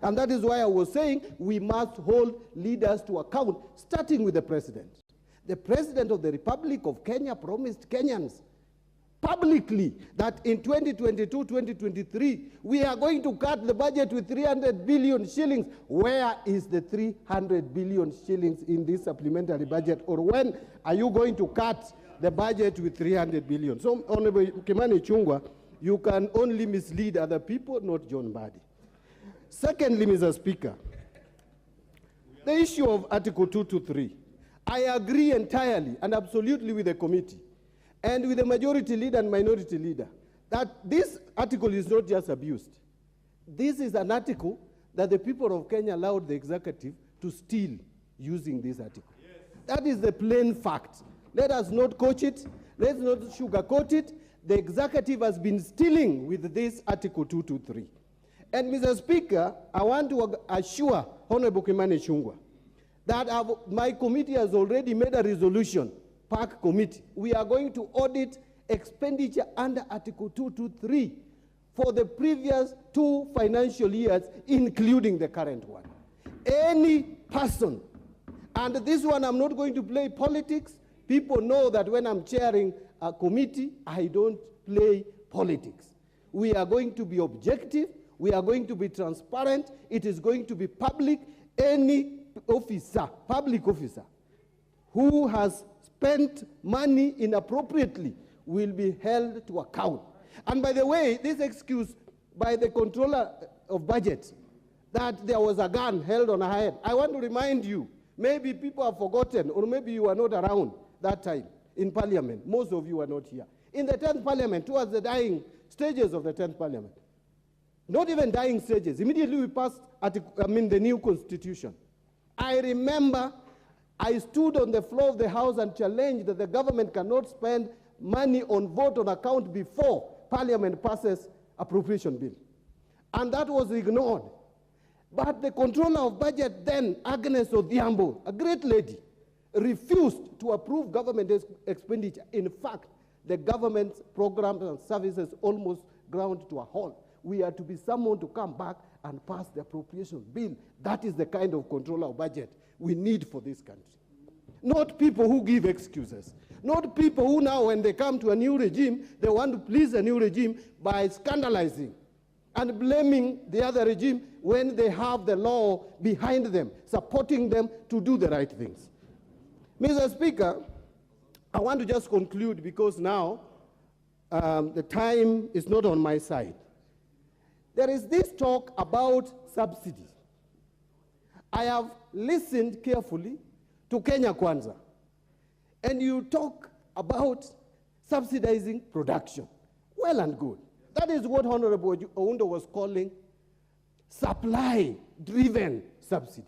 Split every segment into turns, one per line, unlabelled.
And that is why I was saying we must hold leaders to account, starting with the president. The president of the Republic of Kenya promised Kenyans publicly that in 2022-2023, we are going to cut the budget with 300 billion shillings. Where is the 300 billion shillings in this supplementary budget? Or when are you going to cut the budget with 300 billion? So, Honorable Kimani Ichung'wah, you can only mislead other people, not John Mbadi. Secondly, Mr. Speaker, the issue of Article 223, I agree entirely and absolutely with the committee and with the majority leader and minority leader that this article is not just abused. This is an article that the people of Kenya allowed the executive to steal using this article. Yes. That is the plain fact. Let us not coach it. Let's not sugarcoat it. The executive has been stealing with this Article 223. And Mr. Speaker, I want to assure Honorable Kimani Ichung'wah that my committee has already made a resolution, PAC committee. We are going to audit expenditure under Article 223 for the previous 2 financial years, including the current one. Any person, and this one I'm not going to play politics. People know that when I'm chairing a committee, I don't play politics. We are going to be objective. We are going to be transparent. It is going to be public. Any officer, public officer, who has spent money inappropriately will be held to account. And by the way, this excuse by the controller of budget that there was a gun held on her head, I want to remind you, maybe people have forgotten, or maybe you were not around that time in Parliament. Most of you were not here. In the 10th Parliament, towards the dying stages of the 10th Parliament, not even dying stages, immediately we passed the new constitution. I remember I stood on the floor of the House and challenged that the government cannot spend money on vote on account before Parliament passes appropriation bill. And that was ignored. But the controller of budget then, Agnes Odhiambo, a great lady, refused to approve government expenditure. In fact, the government's programs and services almost ground to a halt. We are to be summoned to come back and pass the appropriation bill. That is the kind of controller of budget we need for this country. Not people who give excuses. Not people who now, when they come to a new regime, they want to please a new regime by scandalizing and blaming the other regime when they have the law behind them, supporting them to do the right things. Mr. Speaker, I want to just conclude because now the time is not on my side. There is this talk about subsidy. I have listened carefully to Kenya Kwanza, and you talk about subsidizing production. Well and good. That is what Honorable Oundo was calling supply-driven subsidy.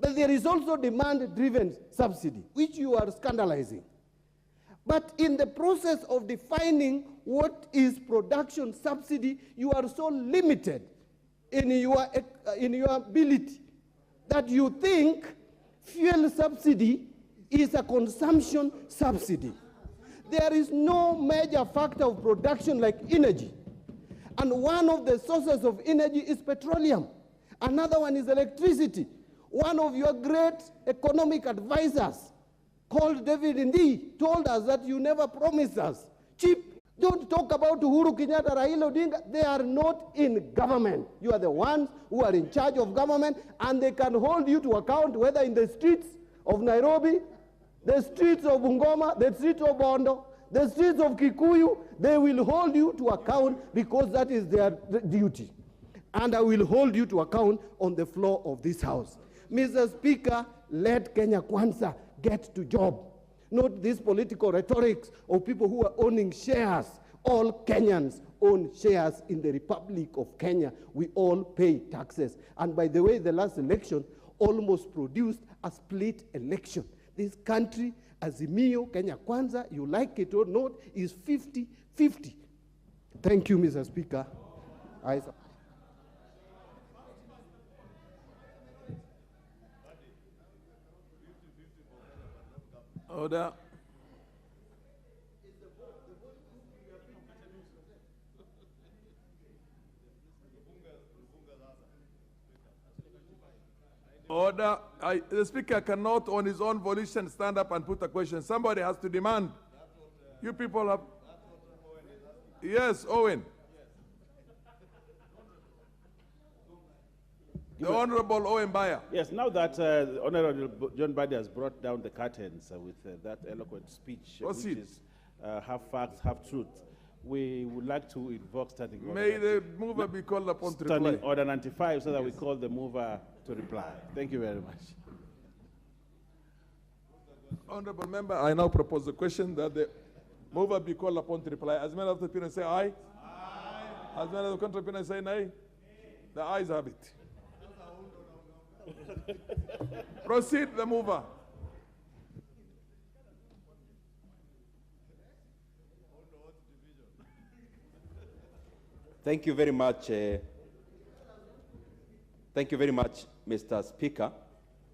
But there is also demand-driven subsidy, which you are scandalizing. But in the process of defining what is production subsidy, you are so limited in your ability that you think fuel subsidy is a consumption subsidy. There is no major factor of production like energy. And one of the sources of energy is petroleum. Another one is electricity. One of your great economic advisors, called David Ndii, told us that you never promised us cheap. Don't talk about Uhuru Kenyatta, Raila Odinga. They are not in government. You are the ones who are in charge of government, and they can hold you to account whether in the streets of Nairobi, the streets of Bungoma, the streets of Bondo, the streets of Kikuyu. They will hold you to account because that is their duty. And I will hold you to account on the floor of this House. Mr. Speaker, let Kenya Kwanza get to job. Not this political rhetoric of people who are owning shares. All Kenyans own shares in the Republic of Kenya. We all pay taxes. And by the way, the last election almost produced a split election. This country, Azimio, Kenya Kwanza, you like it or not, is 50-50. Thank you, Mr. Speaker.
Order. Order. The Speaker cannot, on his own volition, stand up and put a question. Somebody has to demand. You people have... Yes, Owen. The Honorable Owen Baya.
Yes, now that Honorable John Badi has brought down the curtains with that eloquent speech,
Proceed.
which is half facts, half truth, we would like to invoke standing order.
May the mover be called upon to reply.
Standing order 95, so that we call the mover to reply. Thank you very much.
Honorable Member, I now propose the question that the mover be called upon to reply. As many of the opinion say aye. Aye. As many of the contrary opinion say nay. The ayes have it. Proceed, the mover.
Thank you very much. Thank you very much, Mr. Speaker.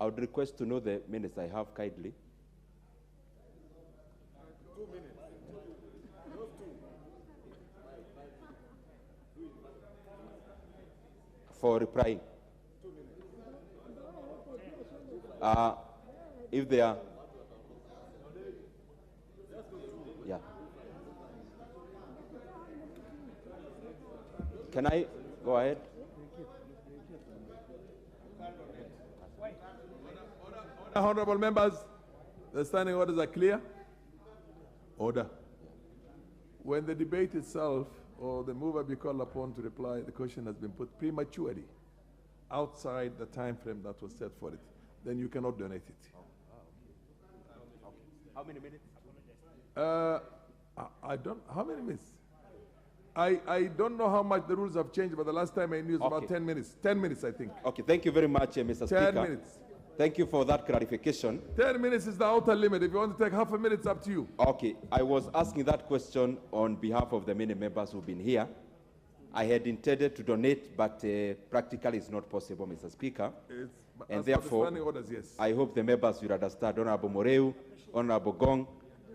I would request to know the minutes I have kindly.
2 minutes.
For replying.
2 minutes.
If they are... Yeah. Can I go ahead?
Honorable members, the standing orders are clear. Order. When the debate itself or the mover be called upon to reply, the question has been put prematurely outside the time frame that was set for it, then you cannot donate it.
How many minutes?
I don't, how many minutes? I don't know how much the rules have changed, but the last time I knew it was about 10 minutes. 10 minutes, I think.
Okay, thank you very much, Mr. Speaker.
10 minutes.
Thank you for that clarification.
10 minutes is the outer limit. If you want to take half a minute, it's up to you.
Okay, I was asking that question on behalf of the many members who've been here. I had intended to donate, but practically it's not possible, Mr. Speaker. And therefore,
orders, yes.
I hope the members will understand. Honorable Moreu, Honorable Gong,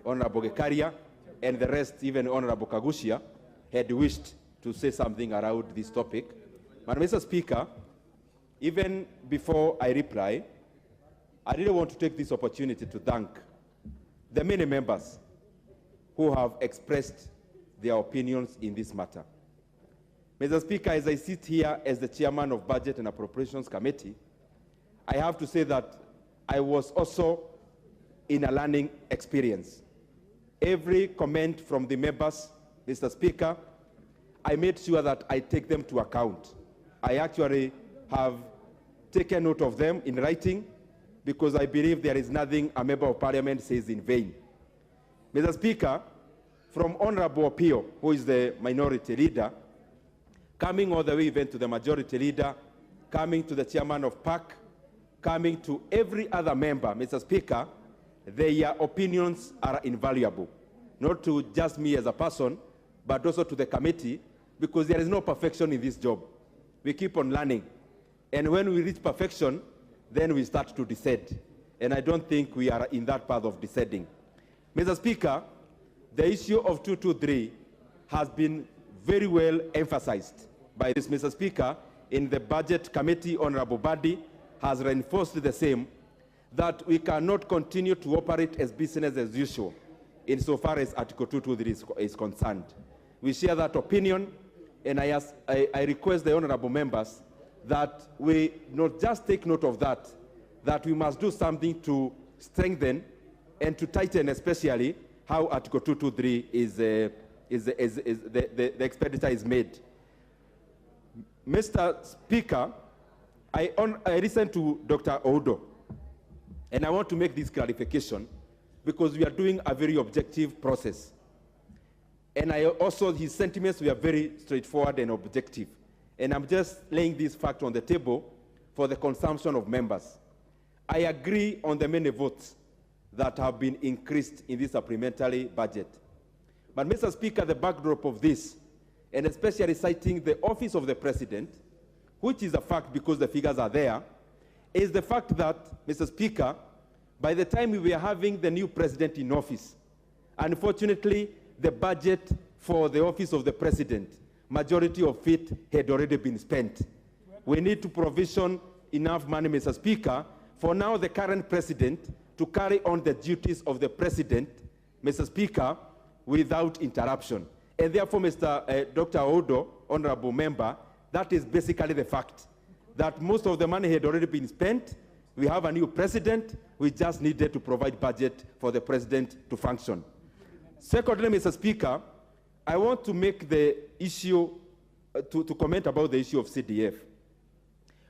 Honorable Gekaria, and the rest, even Honorable Kagushia, had wished to say something around this topic. But Mr. Speaker, even before I reply, I really want to take this opportunity to thank the many members who have expressed their opinions in this matter. Mr. Speaker, as I sit here as the chairman of Budget and Appropriations Committee, I have to say that I was also in a learning experience. Every comment from the members, Mr. Speaker, I made sure that I take them to account. I actually have taken note of them in writing because I believe there is nothing a member of parliament says in vain. Mr. Speaker, from Honorable Opio, who is the minority leader, coming all the way even to the majority leader, coming to the chairman of PAC, coming to every other member, Mr. Speaker, their opinions are invaluable. Not to just me as a person, but also to the committee, because there is no perfection in this job. We keep on learning. And when we reach perfection, then we start to descend. And I don't think we are in that path of descending. Mr. Speaker, the issue of 223 has been very well emphasized by this, Mr. Speaker. In the Budget Committee, Honorable Badi has reinforced the same, that we cannot continue to operate as business as usual insofar as Article 223 is concerned. We share that opinion, and I request the honorable members that we not just take note of that, that we must do something to strengthen and to tighten especially how Article 223 the expenditure is made. Mr. Speaker, I listened to Dr. Oudo, and I want to make this clarification because we are doing a very objective process. And his sentiments were very straightforward and objective. And I'm just laying this fact on the table for the consumption of members. I agree on the many votes that have been increased in this supplementary budget. But Mr. Speaker, the backdrop of this, and especially citing the office of the president, which is a fact because the figures are there, is the fact that, Mr. Speaker, by the time we were having the new president in office, unfortunately, the budget for the office of the president, majority of it had already been spent. We need to provision enough money, Mr. Speaker, for now the current president to carry on the duties of the president, Mr. Speaker, without interruption. And therefore, Dr. Odo, honorable member, that is basically the fact, that most of the money had already been spent. We have a new president. We just needed to provide budget for the president to function. Secondly, Mr. Speaker, I want to make the issue, to comment about the issue of CDF.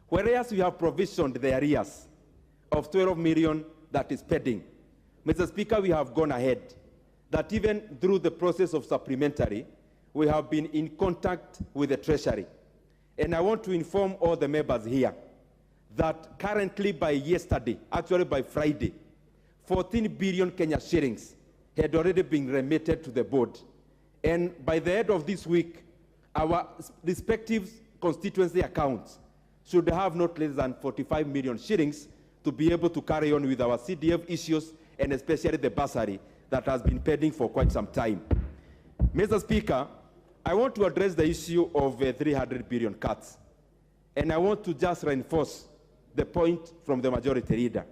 Whereas we have provisioned the arrears of 12 million that is pending, Mr. Speaker, we have gone ahead that even through the process of supplementary, we have been in contact with the Treasury. And I want to inform all the members here that currently by yesterday, actually by Friday, 14 billion Kenya shillings had already been remitted to the board. And by the end of this week, our respective constituency accounts should have not less than 45 million shillings to be able to carry on with our CDF issues, and especially the bursary that has been pending for quite some time. Mr. Speaker, I want to address the issue of 300 billion cuts. And I want to just reinforce the point from the majority leader.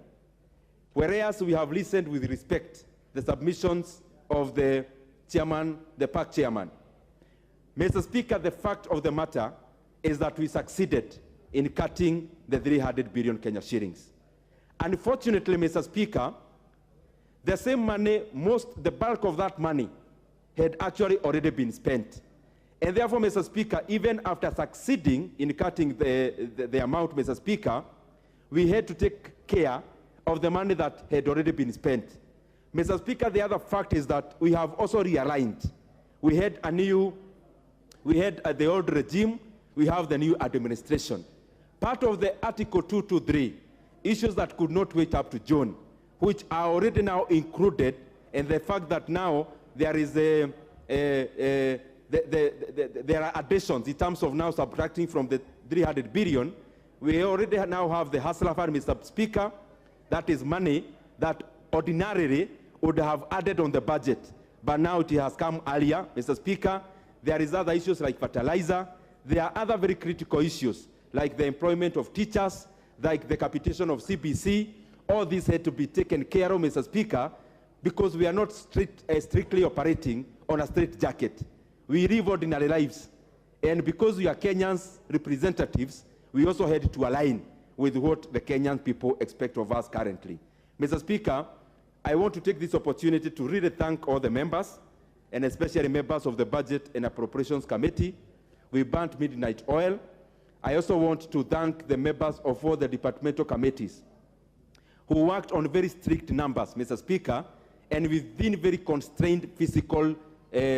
Whereas we have listened with respect the submissions of the chairman, the PAC chairman. Mr. Speaker, the fact of the matter is that we succeeded in cutting the 300 billion Kenya shillings. Unfortunately, Mr. Speaker, the same money, the bulk of that money had actually already been spent. And therefore, Mr. Speaker, even after succeeding in cutting the amount, Mr. Speaker, we had to take care of the money that had already been spent. Mr. Speaker, the other fact is that we have also realigned. We had the old regime, we have the new administration. Part of the Article 223, issues that could not wait up to June, which are already now included, and the fact that now there is there are additions in terms of now subtracting from the 300 billion. We already now have the Hustler Fund, Mr. Speaker. That is money that ordinarily would have added on the budget, but now it has come earlier, Mr. Speaker. There is other issues like fertilizer. There are other very critical issues like the employment of teachers, like the capitation of CBC. All these had to be taken care of, Mr. Speaker, because we are not strictly operating on a straitjacket. We live ordinary lives. And because we are Kenyans representatives, we also had to align with what the Kenyan people expect of us currently. Mr. Speaker, I want to take this opportunity to really thank all the members, and especially members of the Budget and Appropriations Committee. We burnt midnight oil. I also want to thank the members of all the departmental committees who worked on very strict numbers, Mr. Speaker, and within very constrained physical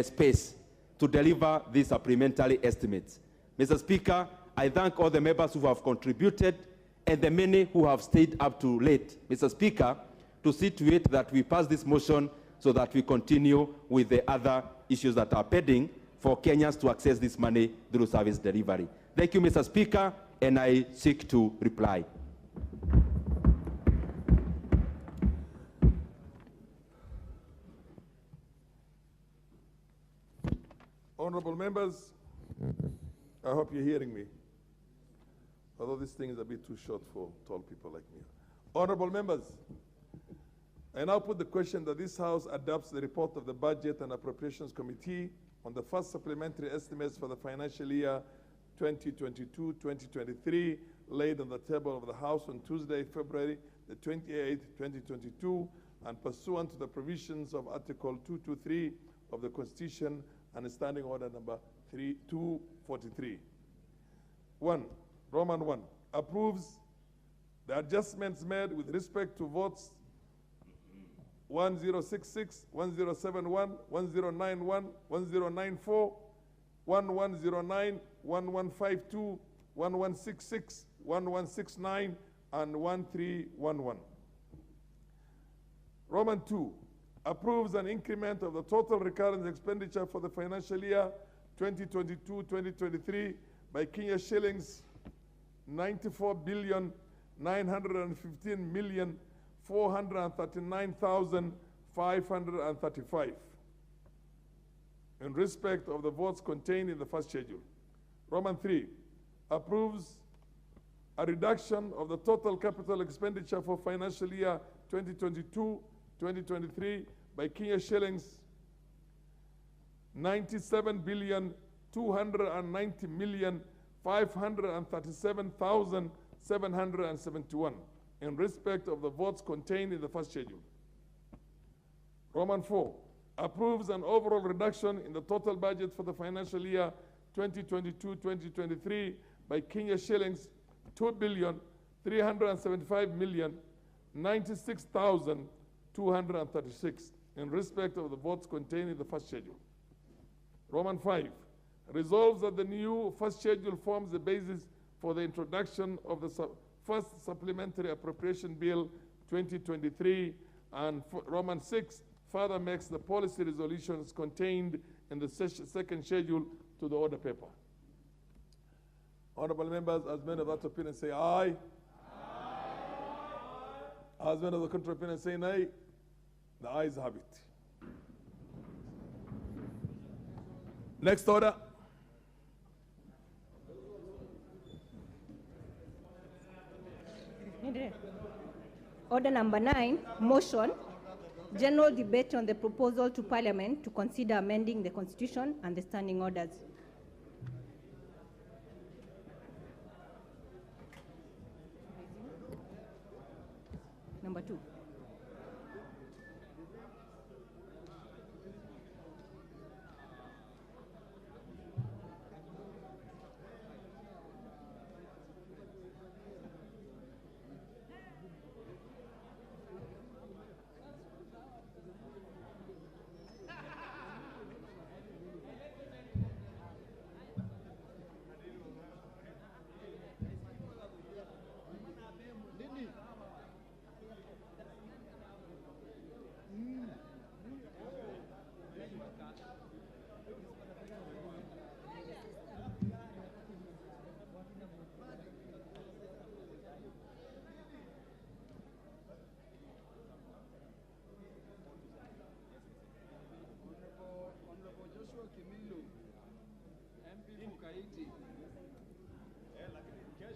space to deliver these supplementary estimates. Mr. Speaker, I thank all the members who have contributed and the many who have stayed up to late, Mr. Speaker, to see to it that we pass this motion so that we continue with the other issues that are pending for Kenyans to access this money through service delivery. Thank you, Mr. Speaker, and I seek to reply.
Honorable members, I hope you're hearing me, although this thing is a bit too short for tall people like me. Honorable members, I now put the question that this House adopts the report of the Budget and Appropriations Committee on the first supplementary estimates for the financial year 2022-2023, laid on the table of the House on Tuesday, February the 28th, 2022, and pursuant to the provisions of Article 223 of the Constitution and Standing Order number 243. 1. Roman 1. Approves the adjustments made with respect to votes 1066, 1071, 1091, 1094, 1109, 1152, 1166, 1169, and 1311. Roman 2. Approves an increment of the total recurrent expenditure for the financial year 2022-2023 by Kenya shillings 94,915,439,535 in respect of the votes contained in the first schedule. Roman 3. Approves a reduction of the total capital expenditure for financial year 2022-2023 by Kenya shillings 97,290,537,771 in respect of the votes contained in the first schedule. Roman 4 approves an overall reduction in the total budget for the financial year 2022-2023 by Kenya shillings 2,375,096,236 in respect of the votes contained in the first schedule. Roman 5 resolves that the new first schedule forms the basis for the introduction of the first supplementary appropriation bill 2023, and Roman 6 further makes the policy resolutions contained in the second schedule to the order paper. Honorable members, as men of that opinion say aye. Aye. As men of the contrary opinion say nay. The ayes have it. Next order.
Order number 9, motion. General debate on the proposal to Parliament to consider amending the Constitution and the standing orders. Number 2.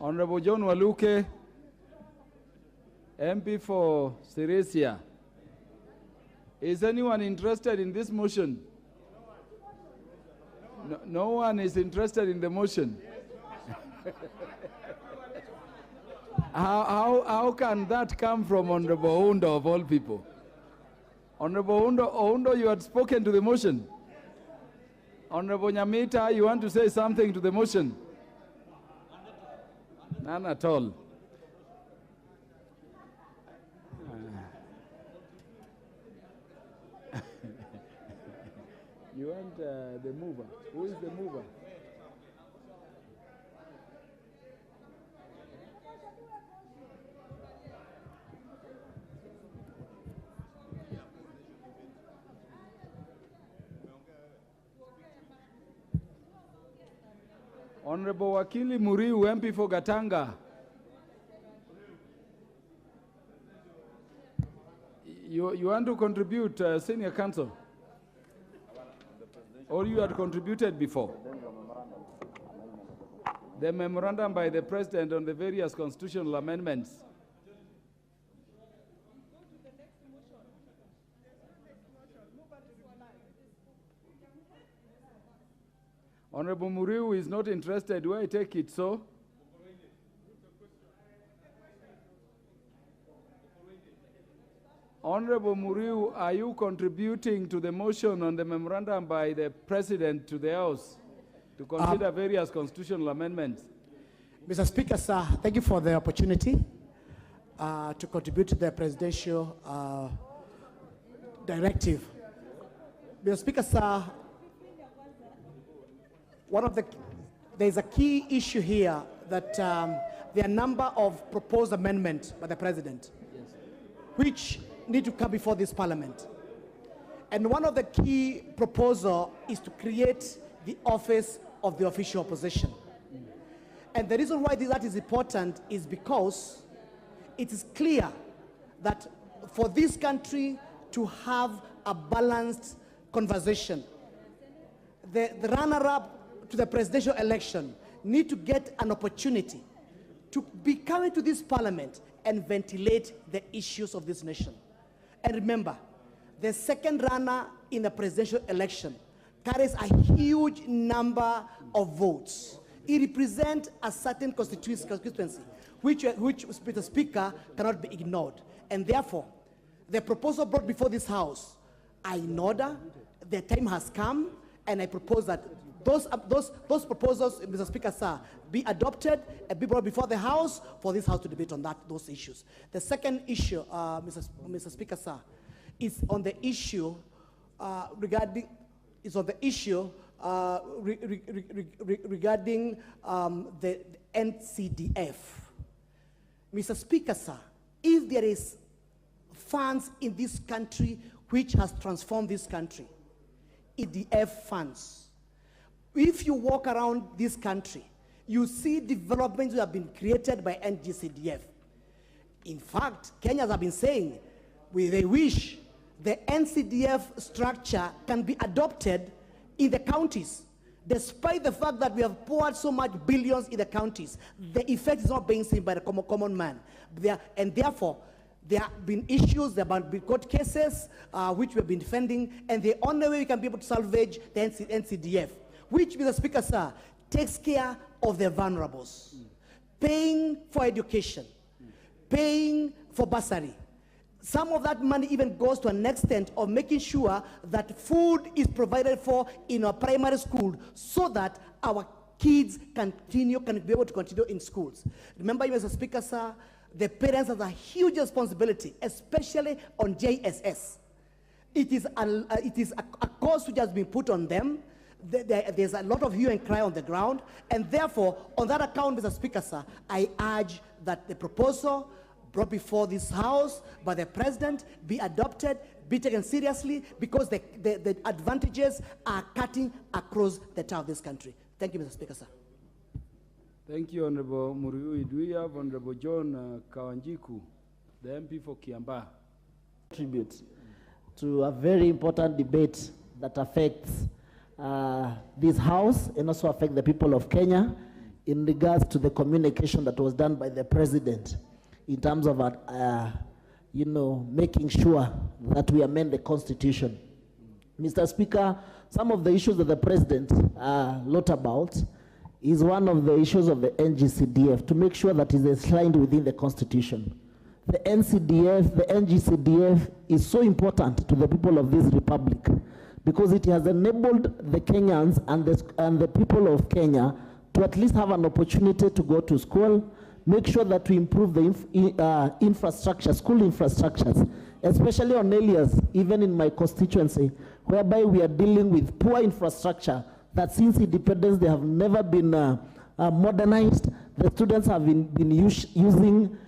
Honorable John Waluke, MP for Sirisia. Is anyone interested in this motion? No one is interested in the motion. How can that come from Honorable Oundo of all people? Honorable Oundo, you had spoken to the motion. Honorable Nyamita, you want to say something to the motion? None at all. You want the mover? Who is the mover? Honorable Wakili Muriu, MP for Gatanga. You want to contribute, Senior Counsel? Or you had contributed before? The memorandum by the President on the various constitutional amendments. Honorable Muriu is not interested. Do I take it so? Honorable Muriu, are you contributing to the motion on the memorandum by the President to the House to consider various constitutional amendments?
Mr. Speaker, sir, thank you for the opportunity to contribute to the presidential directive. Mr. Speaker, sir, there's a key issue here that there are a number of proposed amendments by the President, which need to come before this Parliament. And one of the key proposals is to create the office of the official opposition. And the reason why that is important is because it is clear that for this country to have a balanced conversation, the runner-up to the presidential election need to get an opportunity to be coming to this parliament and ventilate the issues of this nation. And remember, the second runner in the presidential election carries a huge number of votes. It represents a certain constituency, which Mr. Speaker, cannot be ignored. And therefore, the proposal brought before this House are in order, the time has come, and I propose that those proposals, Mr. Speaker, sir, be adopted and be brought before the House for this House to debate on those issues. The second issue, Mr. Speaker, sir, is on the issue regarding the Ncdf. Mr. Speaker, sir, if there is funds in this country which has transformed this country, Ncdf funds. If you walk around this country, you see developments that have been created by Ncdf. In fact, Kenyans have been saying they wish the Ncdf structure can be adopted in the counties. Despite the fact that we have poured so much billions in the counties, the effect is not being seen by the common man. And therefore, there have been issues, there have been court cases which we have been defending, and the only way we can be able to salvage the Ncdf, which, Mr. Speaker, sir, takes care of the vulnerables, paying for education, paying for bursary. Some of that money even goes to an extent of making sure that food is provided for in our primary school so that our kids can be able to continue in schools. Remember, Mr. Speaker, sir, the parents have a huge responsibility, especially on JSS. It is a cost which has been put on them. There's a lot of hue and cry on the ground, and therefore, on that account, Mr. Speaker, sir, I urge that the proposal brought before this House by the President be adopted, be taken seriously, because the advantages are cutting across the top of this country. Thank you, Mr. Speaker, sir.
Thank you, Honorable Muriui. Do we have Honorable John Kawanjiku, the MP for Kiambaa?
Contribute to a very important debate that affects this House and also affect the people of Kenya in regards to the communication that was done by the President in terms of, making sure that we amend the Constitution. Mr. Speaker, some of the issues that the President wrote about is one of the issues of the NGCDF, to make sure that it is enshrined within the Constitution. The NGCDF is so important to the people of this republic because it has enabled the Kenyans and the people of Kenya to at least have an opportunity to go to school, make sure that we improve the infrastructure, school infrastructures, especially on areas, even in my constituency, whereby we are dealing with poor infrastructure that since independence they have never been modernized. The students have been using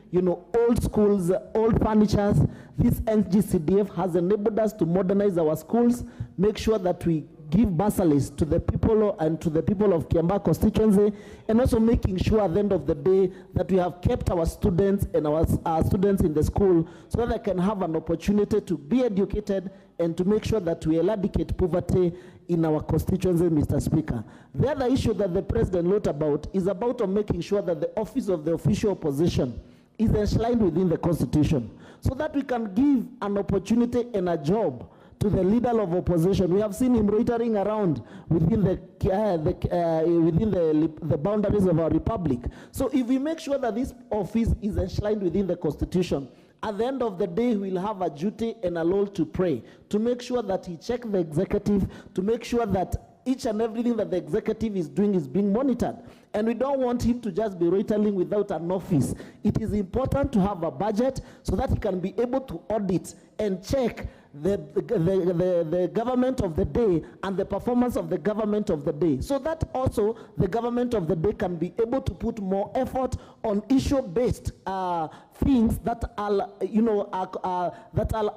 old schools, old furnitures. This NGCDF has enabled us to modernize our schools, make sure that we give bursaries to the people and to the people of Kiambaa constituency, and also making sure at the end of the day that we have kept our students and our students in the school so that they can have an opportunity to be educated and to make sure that we eradicate poverty in our constituency, Mr. Speaker. The other issue that the President wrote about is about making sure that the office of the official opposition is enshrined within the Constitution so that we can give an opportunity and a job to the leader of opposition. We have seen him loitering around within the boundaries of our republic. So if we make sure that this office is enshrined within the Constitution, at the end of the day, we'll have a duty and a role to pray, to make sure that he checks the executive, to make sure that each and everything that the executive is doing is being monitored. And we don't want him to just be loitering without an office. It is important to have a budget so that he can be able to audit and check the government of the day and the performance of the government of the day, so that also the government of the day can be able to put more effort on issue-based things that are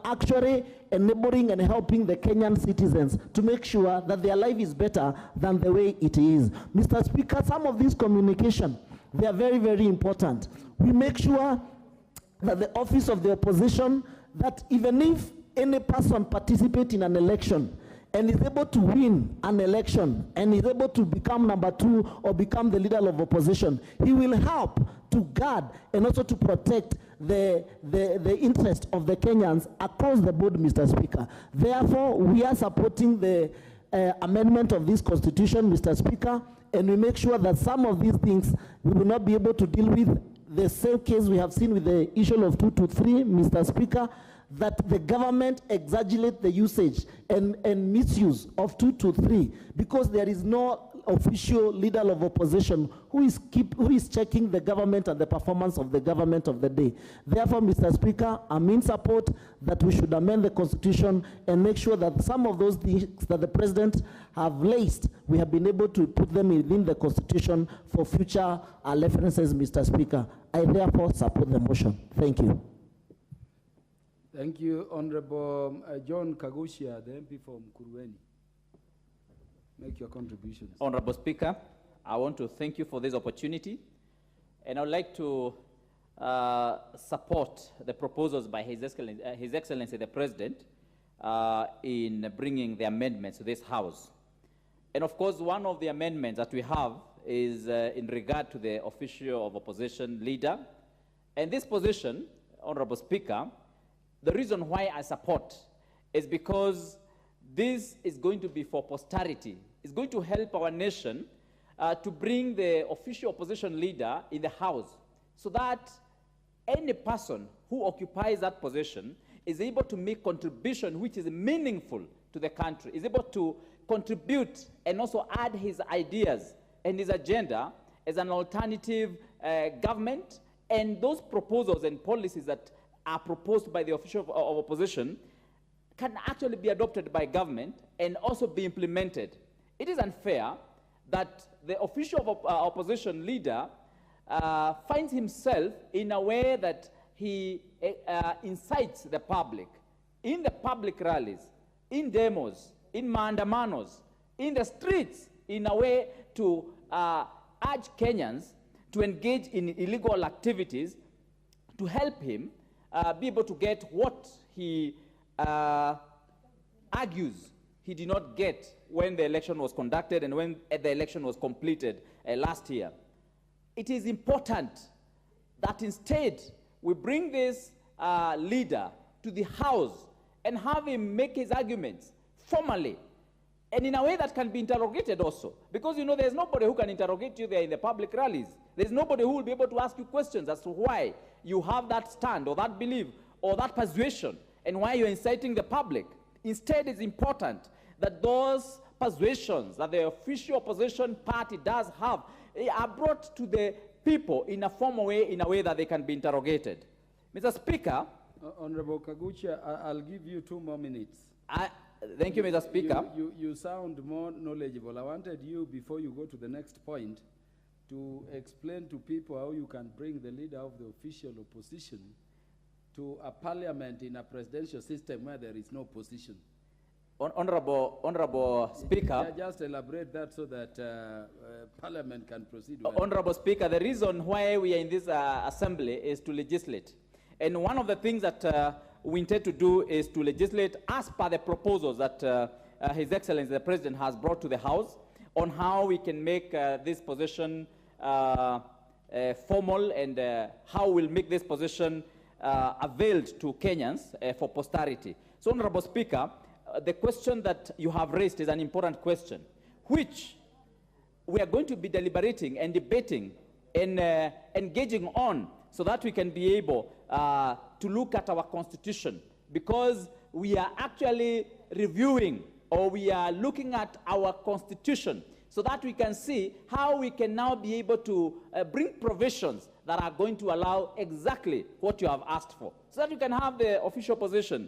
actually enabling and helping the Kenyan citizens to make sure that their life is better than the way it is. Mr. Speaker, some of these communication, they are very, very important. We make sure that the office of the opposition, that even if any person participates in an election and is able to win an election and is able to become number 2 or become the leader of opposition, he will help to guard and also to protect the interest of the Kenyans across the board, Mr. Speaker. Therefore, we are supporting the amendment of this constitution, Mr. Speaker, and we make sure that some of these things we will not be able to deal with. The same case we have seen with the issue of 2 to 3, Mr. Speaker, that the government exaggerate the usage and misuse of 2 to 3 because there is no official leader of opposition who is checking the government and the performance of the government of the day. Therefore, Mr. Speaker, I'm in support that we should amend the constitution and make sure that some of those things that the president have laced, we have been able to put them within the constitution for future references, Mr. Speaker. I therefore support the motion. Thank you.
Thank you, Honorable John Kagushia, the MP from Kurueni. Make your contributions.
Honorable Speaker, I want to thank you for this opportunity, and I would like to support the proposals by His Excellency the President in bringing the amendments to this House. And of course, one of the amendments that we have is in regard to the official of opposition leader. And this position, Honorable Speaker, the reason why I support is because this is going to be for posterity. It's going to help our nation to bring the official opposition leader in the House so that any person who occupies that position is able to make contribution which is meaningful to the country, is able to contribute and also add his ideas and his agenda as an alternative government, and those proposals and policies that are proposed by the official of opposition can actually be adopted by government and also be implemented. It is unfair that the official of opposition leader finds himself in a way that he incites the public in the public rallies, in demos, in maandamanos, in the streets, in a way to urge Kenyans to engage in illegal activities to help him be able to get what he argues he did not get when the election was conducted and when the election was completed last year. It is important that instead we bring this leader to the House and have him make his arguments formally and in a way that can be interrogated also. Because, you know, there's nobody who can interrogate you there in the public rallies. There's nobody who will be able to ask you questions as to why you have that stand or that belief or that persuasion and why you're inciting the public. Instead, it's important that those persuasions that the official opposition party does have are brought to the people in a formal way, in a way that they can be interrogated. Mr. Speaker.
Honorable Kagucha, I'll give you 2 more minutes.
Thank you, Mr. Speaker.
You sound more knowledgeable. I wanted you, before you go to the next point, to explain to people how you can bring the leader of the official opposition to a parliament in a presidential system where there is no opposition.
Honorable Speaker.
Just elaborate that so that Parliament can proceed.
Honorable Speaker, the reason why we are in this assembly is to legislate. And one of the things that we intend to do is to legislate as per the proposals that His Excellency the President has brought to the House on how we can make this position formal and how we'll make this position availed to Kenyans for posterity. So, Honorable Speaker, the question that you have raised is an important question, which we are going to be deliberating and debating and engaging on so that we can be able to look at our constitution, because we are actually reviewing or we are looking at our constitution so that we can see how we can now be able to bring provisions that are going to allow exactly what you have asked for, so that you can have the official position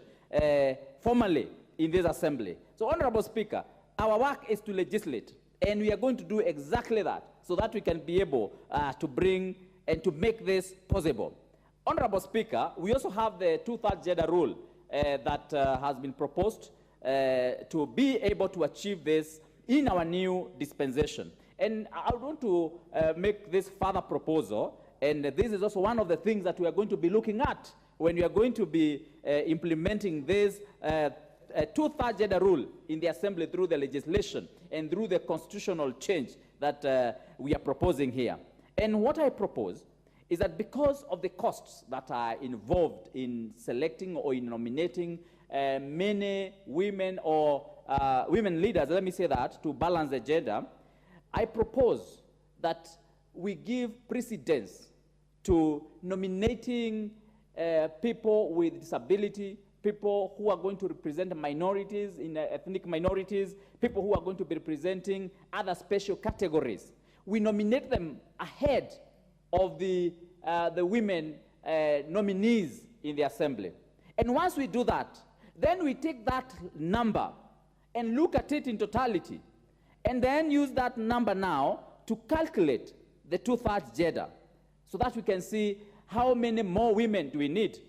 formally in this assembly. So, Honorable Speaker, our work is to legislate, and we are going to do exactly that so that we can be able to bring and to make this possible. Honorable Speaker, we also have the 2/3 gender rule that has been proposed to be able to achieve this in our new dispensation. And I want to make this further proposal, and this is also one of the things that we are going to be looking at when we are going to be implementing this two-thirds gender rule in the assembly through the legislation and through the constitutional change that we are proposing here. And what I propose is that because of the costs that are involved in selecting or in nominating many women or women leaders, let me say that, to balance the gender, I propose that we give precedence to nominating people with disability, people who are going to represent minorities, in ethnic minorities, people who are going to be representing other special categories. We nominate them ahead of the women nominees in the assembly. And once we do that, then we take that number and look at it in totality, and then use that number now to calculate the two-thirds gender, so that we can see how many more women do we need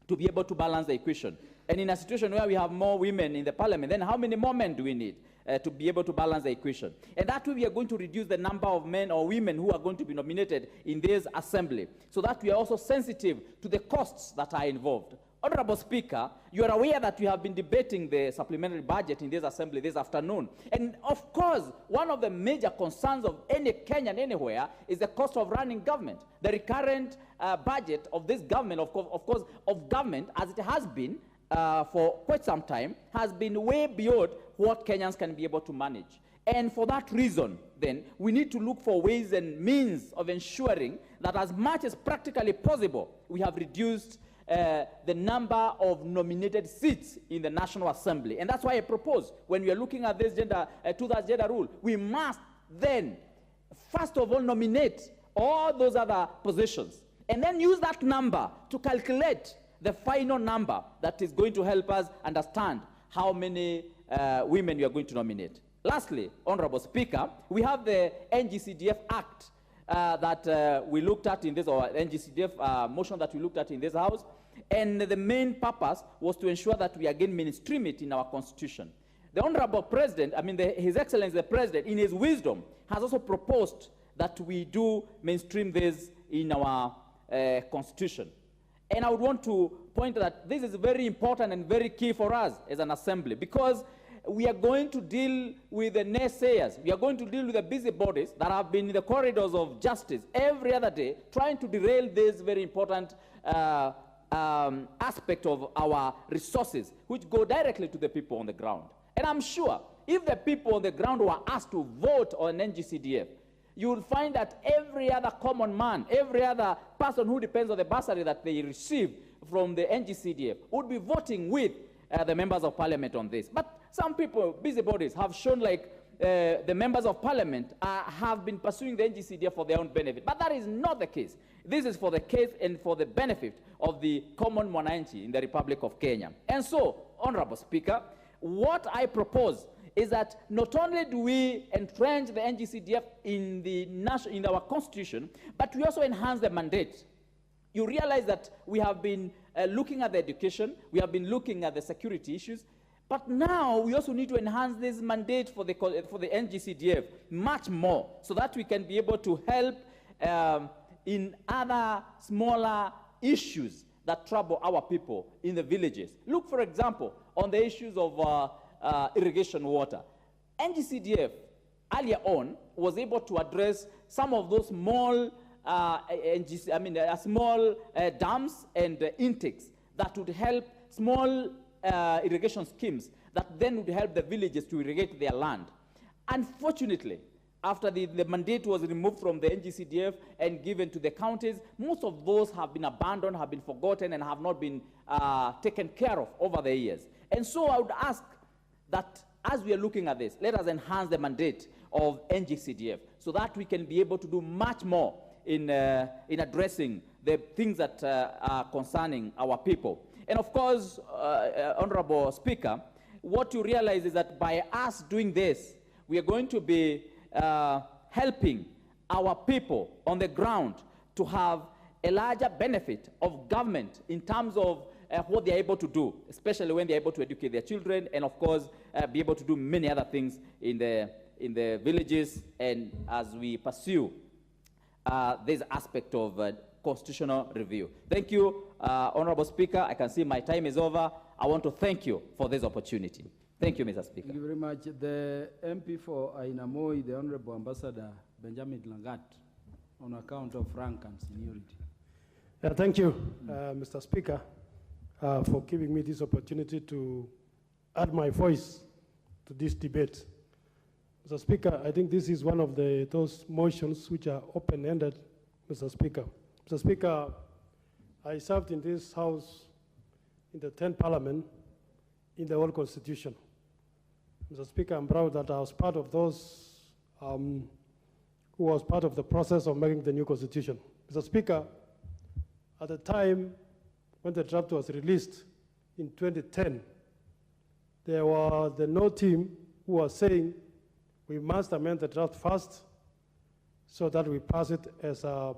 to be able to balance the equation. And in a situation where we have more women in the parliament, then how many more men do we need to be able to balance the equation? And that way we are going to reduce the number of men or women who are going to be nominated in this assembly, so that we are also sensitive to the costs that are involved. Honorable Speaker, you are aware that we have been debating the supplementary budget in this assembly this afternoon. And of course, one of the major concerns of any Kenyan anywhere is the cost of running government. The recurrent budget of this government, of course, of government, as it has been for quite some time, has been way beyond what Kenyans can be able to manage. And for that reason, then, we need to look for ways and means of ensuring that as much as practically possible, we have reduced the number of nominated seats in the National Assembly. And that's why I propose, when we are looking at this two-thirds gender rule, we must then, first of all, nominate all those other positions, and then use that number to calculate the final number that is going to help us understand how many women we are going to nominate. Lastly, Honorable Speaker, we have the Ncdf Act that we looked at in this, or Ncdf motion that we looked at in this House, and the main purpose was to ensure that we again mainstream it in our Constitution. The Honorable President, His Excellency the President, in his wisdom, has also proposed that we do mainstream this in our Constitution. And I would want to point that this is very important and very key for us as an assembly, because we are going to deal with the naysayers. We are going to deal with the busybodies that have been in the corridors of justice every other day, trying to derail this very important aspect of our resources, which go directly to the people on the ground. And I'm sure if the people on the ground were asked to vote on NGCDF, you will find that every other common man, every other person who depends on the bursary that they receive from the NGCDF would be voting with the members of parliament on this. But some people, busybodies, have shown like the members of parliament have been pursuing the NGCDF for their own benefit. But that is not the case. This is for the case and for the benefit of the common mwananchi in the Republic of Kenya. And so, Honorable Speaker, what I propose is that not only do we entrench the NGCDF in our Constitution, but we also enhance the mandate. You realize that we have been looking at the education, we have been looking at the security issues, but now we also need to enhance this mandate for the NGCDF much more, so that we can be able to help in other smaller issues that trouble our people in the villages. Look, for example, on the issues of irrigation water. NGCDF earlier on was able to address some of those small small dams and intakes that would help small irrigation schemes that then would help the villages to irrigate their land. Unfortunately, after the mandate was removed from the NGCDF and given to the counties, most of those have been abandoned, have been forgotten, and have not been taken care of over the years. And so I would ask that as we are looking at this, let us enhance the mandate of NGCDF so that we can be able to do much more in addressing the things that are concerning our people. And of course, Honorable Speaker, what you realize is that by us doing this, we are going to be helping our people on the ground to have a larger benefit of government in terms of what they're able to do, especially when they're able to educate their children, and of course, be able to do many other things in the villages, and as we pursue this aspect of constitutional review. Thank you, Honorable Speaker. I can see my time is over. I want to thank you for this opportunity. Thank you, Mr. Speaker.
Thank you very much. The MP for Ainamoi, the Honorable Ambassador Benjamin Langat, on account of rank and seniority.
Thank you, Mr. Speaker, for giving me this opportunity to add my voice to this debate. Mr. Speaker, I think this is one of those motions which are open-ended, Mr. Speaker. Mr. Speaker, I served in this House in the 10th Parliament in the old Constitution. Mr. Speaker, I'm proud that I was part of those who was part of the process of making the new Constitution. Mr. Speaker, at the time when the draft was released in 2010, there was the No team who was saying we must amend the draft first so that we pass it as a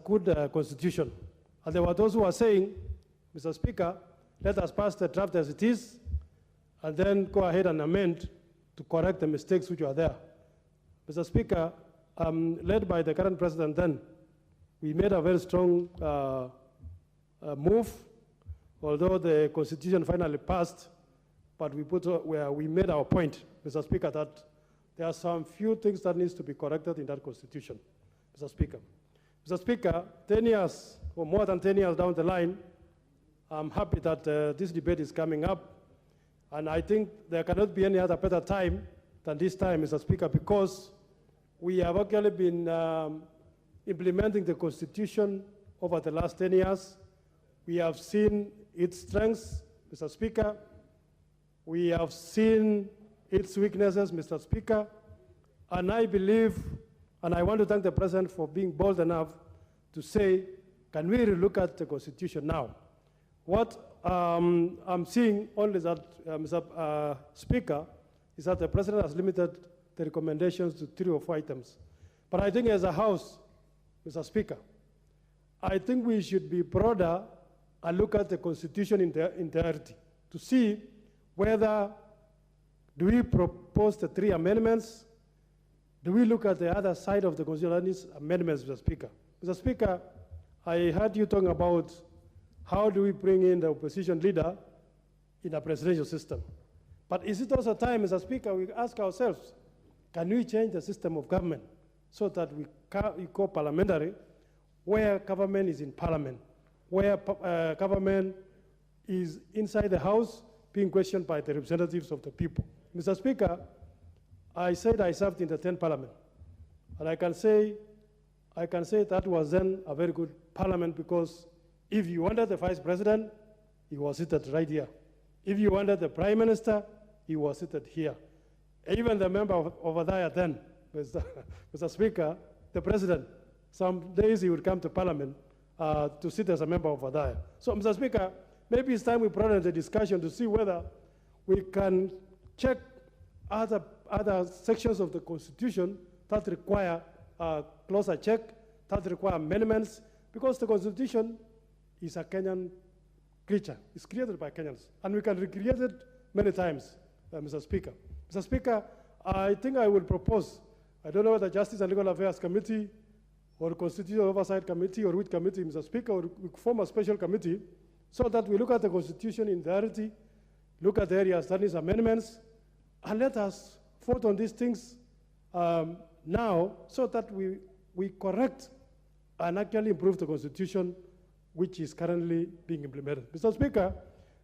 good constitution. And there were those who were saying, Mr. Speaker, let us pass the draft as it is and then go ahead and amend to correct the mistakes which are there. Mr. Speaker, led by the current president then, we made a very strong move, although the constitution finally passed, but we made our point, Mr. Speaker, that there are some few things that needs to be corrected in that constitution, Mr. Speaker. Mr. Speaker, 10 years or more than 10 years down the line, I'm happy that this debate is coming up, and I think there cannot be any other better time than this time, Mr. Speaker, because we have actually been implementing the Constitution over the last 10 years. We have seen its strengths, Mr. Speaker. We have seen its weaknesses, Mr. Speaker. And I believe, and I want to thank the President for being bold enough to say, can we relook at the Constitution now? What I'm seeing only that, Mr. Speaker, is that the President has limited the recommendations to 3 or 4 items. But I think as a House, Mr. Speaker, I think we should be broader and look at the Constitution in their entirety to see whether do we propose the 3 amendments, do we look at the other side of the Constitution amendments, Mr. Speaker. Mr. Speaker, I heard you talking about how do we bring in the opposition leader in a presidential system. But is it also time, Mr. Speaker, we ask ourselves, can we change the system of government so that we go parliamentary, where government is in parliament, where government is inside the House being questioned by the representatives of the people? Mr. Speaker, I said I served in the 10th Parliament, and I can say that was then a very good parliament, because if you wanted the Vice President, he was seated right here. If you wanted the Prime Minister, he was seated here. Even the member over there then, Mr. Speaker, the President, some days he would come to Parliament to sit as a member over there. So, Mr. Speaker, maybe it's time we broaden the discussion to see whether we can check other sections of the Constitution that require a closer check, that require amendments, because the Constitution is a Kenyan creature. It's created by Kenyans, and we can recreate it many times, Mr. Speaker. Mr. Speaker, I think I will propose, I don't know whether Justice and Legal Affairs Committee or Constitutional Oversight Committee or which committee, Mr. Speaker, or we form a special committee so that we look at the Constitution in entirety, look at the areas that needs amendments, and let us vote on these things now so that we correct and actually improve the Constitution which is currently being implemented. Mr. Speaker,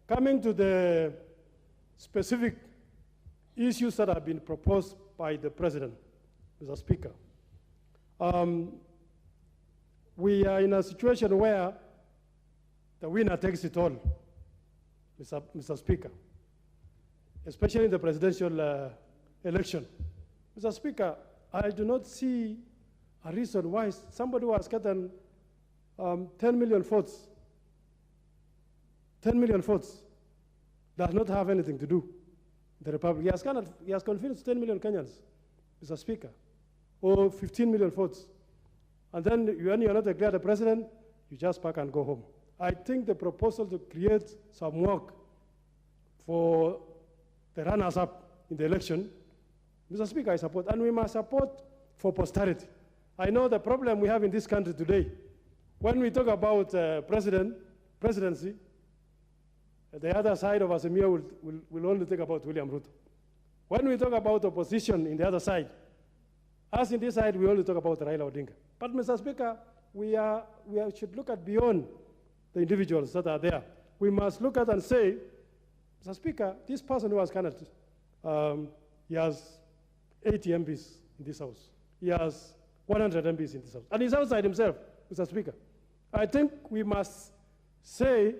coming to the specific issues that have been proposed by the President, Mr. Speaker, we are in a situation where the winner takes it all, Mr. Speaker, especially in the presidential election. Mr. Speaker, I do not see a reason why somebody who has gotten 10 million votes, 10 million votes, does not have anything to do with the Republic. He has convinced 10 million Kenyans, Mr. Speaker, or 15 million votes. And then when you are not declared the president, you just pack and go home. I think the proposal to create some work for the runners-up in the election, Mr. Speaker, I support, and we must support for posterity. I know the problem we have in this country today. When we talk about presidency, the other side of Azimio will only talk about William Ruto. When we talk about opposition in the other side, us in this side, we only talk about Raila Odinga. But Mr. Speaker, we should look at beyond the individuals that are there. We must look at and say, Mr. Speaker, this person who has candidate, he has 80 MPs in this house. He has 100 MPs in this house. And he's outside himself, Mr. Speaker. I think we must say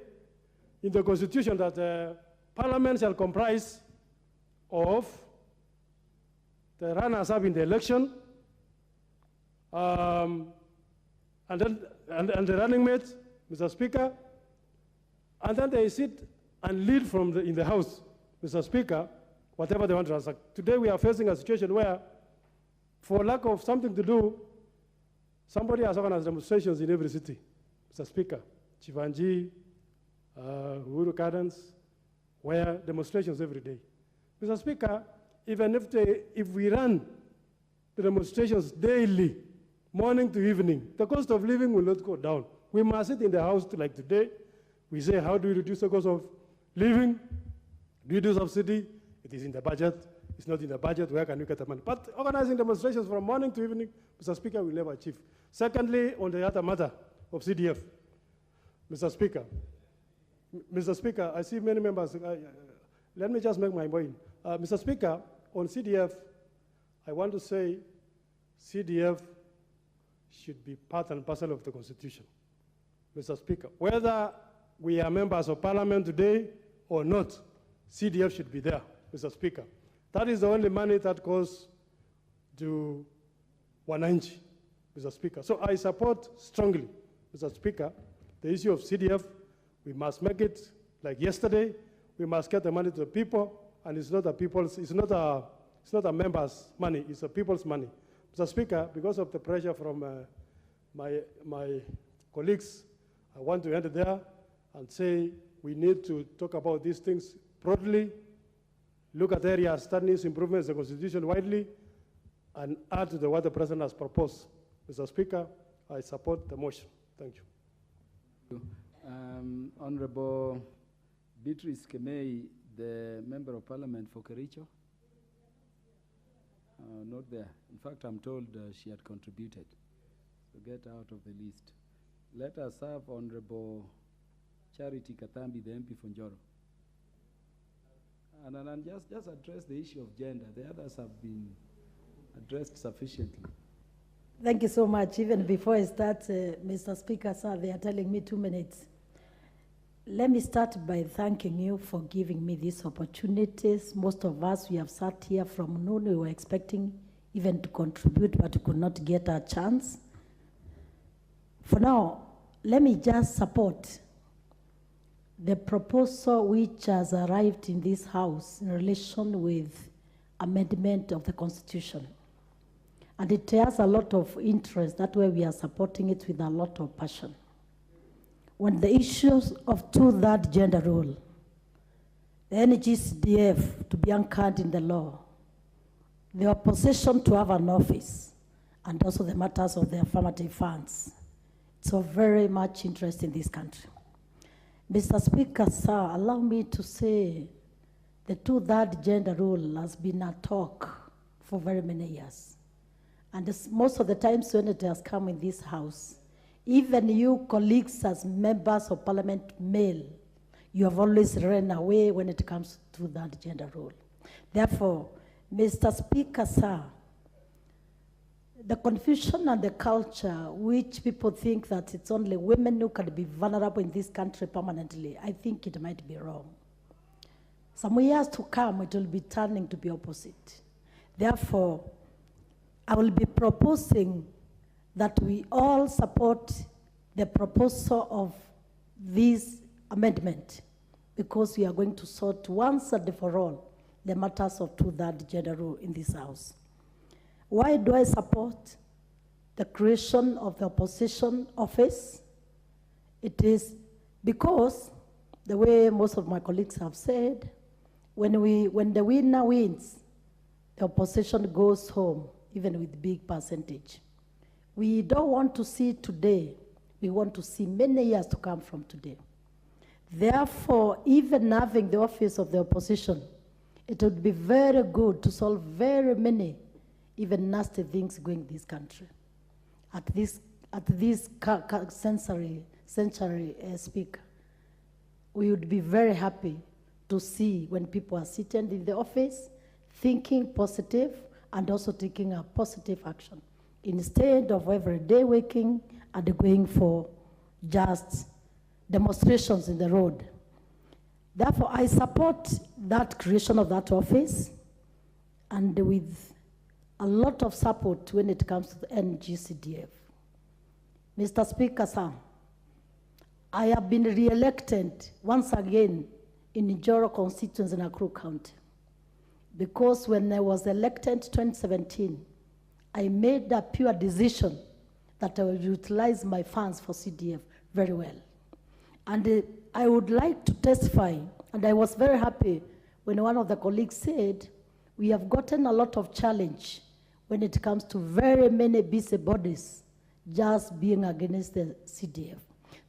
in the Constitution that Parliament shall comprise of the runners-up in the election, and the running mates, Mr. Speaker, and then they sit and lead from in the House, Mr. Speaker, whatever they want to transact. Today we are facing a situation where, for lack of something to do, somebody has organized demonstrations in every city, Mr. Speaker. Chivanji, Uhuru Gardens, where demonstrations every day. Mr. Speaker, even if we run the demonstrations daily, morning to evening, the cost of living will not go down. We must sit in the house like today. We say, how do we reduce the cost of living? Do you do subsidy? It is in the budget. It's not in the budget. Where can we get the money? But organizing demonstrations from morning to evening, Mr. Speaker, will never achieve. Secondly, on the other matter of CDF, Mr. Speaker, I see many members. Let me just make my point. Mr. Speaker, on CDF, I want to say CDF should be part and parcel of the Constitution. Mr. Speaker, whether we are members of Parliament today or not, CDF should be there, Mr. Speaker. That is the only money that goes to Wananchi, Mr. Speaker. So I support strongly, Mr. Speaker, the issue of CDF. We must make it like yesterday. We must get the money to the people, and it's not a members' money, it's a people's money. Mr. Speaker, because of the pressure from my colleagues, I want to end there and say we need to talk about these things broadly, look at areas that needs improvements in the Constitution widely, and add to what the President has proposed. Mr. Speaker, I support the motion. Thank you.
Honorable Beatrice Kemei, the Member of Parliament for Kericho? Not there. In fact, I'm told she had contributed. So get out of the list. Let us have Honorable Charity Katambi, the MP for Njoro. And just address the issue of gender. The others have been addressed sufficiently.
Thank you so much. Even before I start, Mr. Speaker, sir, they are telling me 2 minutes. Let me start by thanking you for giving me these opportunities. Most of us, we have sat here from noon. We were expecting even to contribute, but we could not get a chance. For now, let me just support the proposal which has arrived in this House in relation with amendment of the Constitution. And it has a lot of interest. That way we are supporting it with a lot of passion. When the issues of 2/3 gender rule, the Ncdf to be anchored in the law, the opposition to have an office, and also the matters of the affirmative funds, it's of very much interest in this country. Mr. Speaker, sir, allow me to say the 2/3 gender rule has been a talk for very many years. And most of the times when it has come in this House, even you colleagues as members of Parliament male, you have always run away when it comes to that gender rule. Therefore, Mr. Speaker, sir, the confusion and the culture which people think that it's only women who can be vulnerable in this country permanently, I think it might be wrong. Some years to come, it will be turning to be opposite. Therefore, I will be proposing that we all support the proposal of this amendment, because we are going to sort once and for all the matters of 2/3 gender rule in this House. Why do I support the creation of the opposition office? It is because, the way most of my colleagues have said, when the winner wins, the opposition goes home, even with big percentage. We don't want to see today. We want to see many years to come from today. Therefore, even having the office of the opposition, it would be very good to solve very many, even nasty things going in this country. At this century, Speaker, we would be very happy to see when people are sitting in the office, thinking positive and also taking a positive action, instead of every day waking and going for just demonstrations in the road. Therefore, I support that creation of that office, and with a lot of support when it comes to the Ncdf. Mr. Speaker, sir, I have been re-elected once again in Njoro constituency in Nakuru County, because when I was elected in 2017, I made a pure decision that I will utilize my funds for CDF very well. And I would like to testify, and I was very happy when one of the colleagues said, we have gotten a lot of challenge when it comes to very many busy bodies just being against the CDF.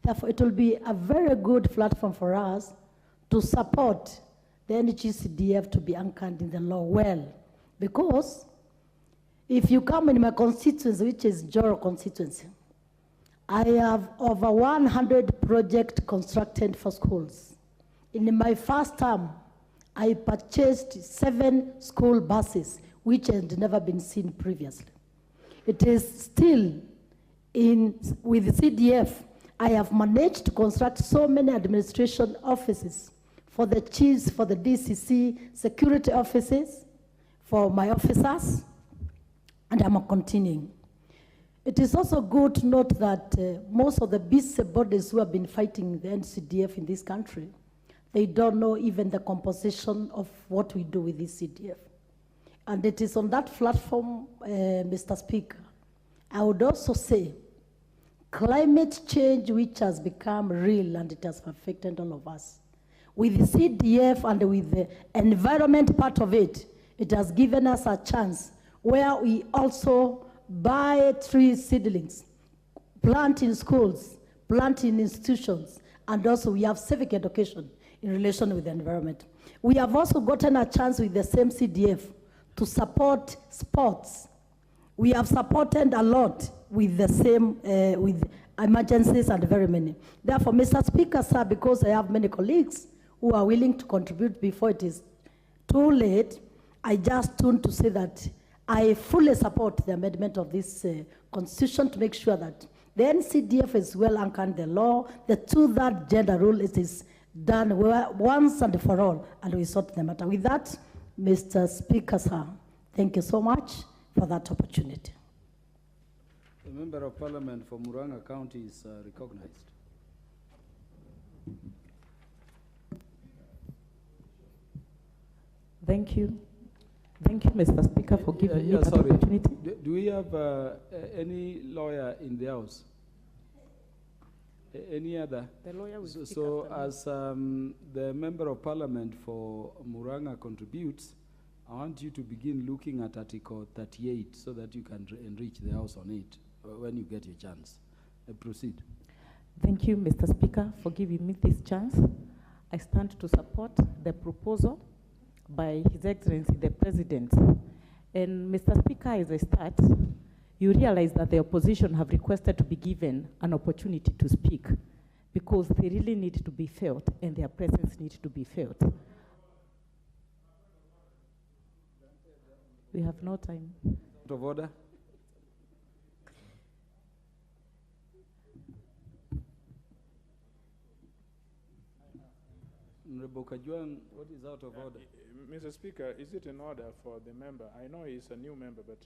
Therefore, it will be a very good platform for us to support the NGCDF to be anchored in the law well. Because if you come in my constituency, which is Njoro constituency, I have over 100 projects constructed for schools. In my first term, I purchased 7 school buses, which had never been seen previously. It is still with CDF, I have managed to construct so many administration offices for the chiefs, for the DCC, security offices, for my officers, and I'm continuing. It is also good to note that most of the busy bodies who have been fighting the NCDF in this country, they don't know even the composition of what we do with this CDF. And it is on that platform, Mr. Speaker, I would also say climate change, which has become real and it has affected all of us. With the CDF and with the environment part of it, it has given us a chance where we also buy tree seedlings, plant in schools, plant in institutions, and also we have civic education in relation with the environment. We have also gotten a chance with the same CDF to support sports. We have supported a lot with the same, with emergencies and very many. Therefore, Mr. Speaker, sir, because I have many colleagues who are willing to contribute before it is too late, I just want to say that I fully support the amendment of this constitution to make sure that the NCDF is well anchored in the law, the 2/3 gender rule is done once and for all, and we sort the matter. With that, Mr. Speaker, sir, thank you so much for that opportunity.
The Member of Parliament for Murang'a County is recognized.
Thank you. Thank you, Mr. Speaker, for giving me that opportunity.
Do we have any lawyer in the House? Any other?
The lawyer will speak
So
after me.
as the Member of Parliament for Murang'a contributes, I want you to begin looking at Article 38 so that you can enrich the House on it when you get your chance. Proceed.
Thank you, Mr. Speaker, for giving me this chance. I stand to support the proposal by His Excellency the President. And Mr. Speaker, as I start, you realize that the opposition have requested to be given an opportunity to speak because they really need to be felt and their presence needs to be felt. We have no time.
Out of order. Honorable Kajwang, what is out of order?
Mr. Speaker, is it in order for the member, I know he's a new member, but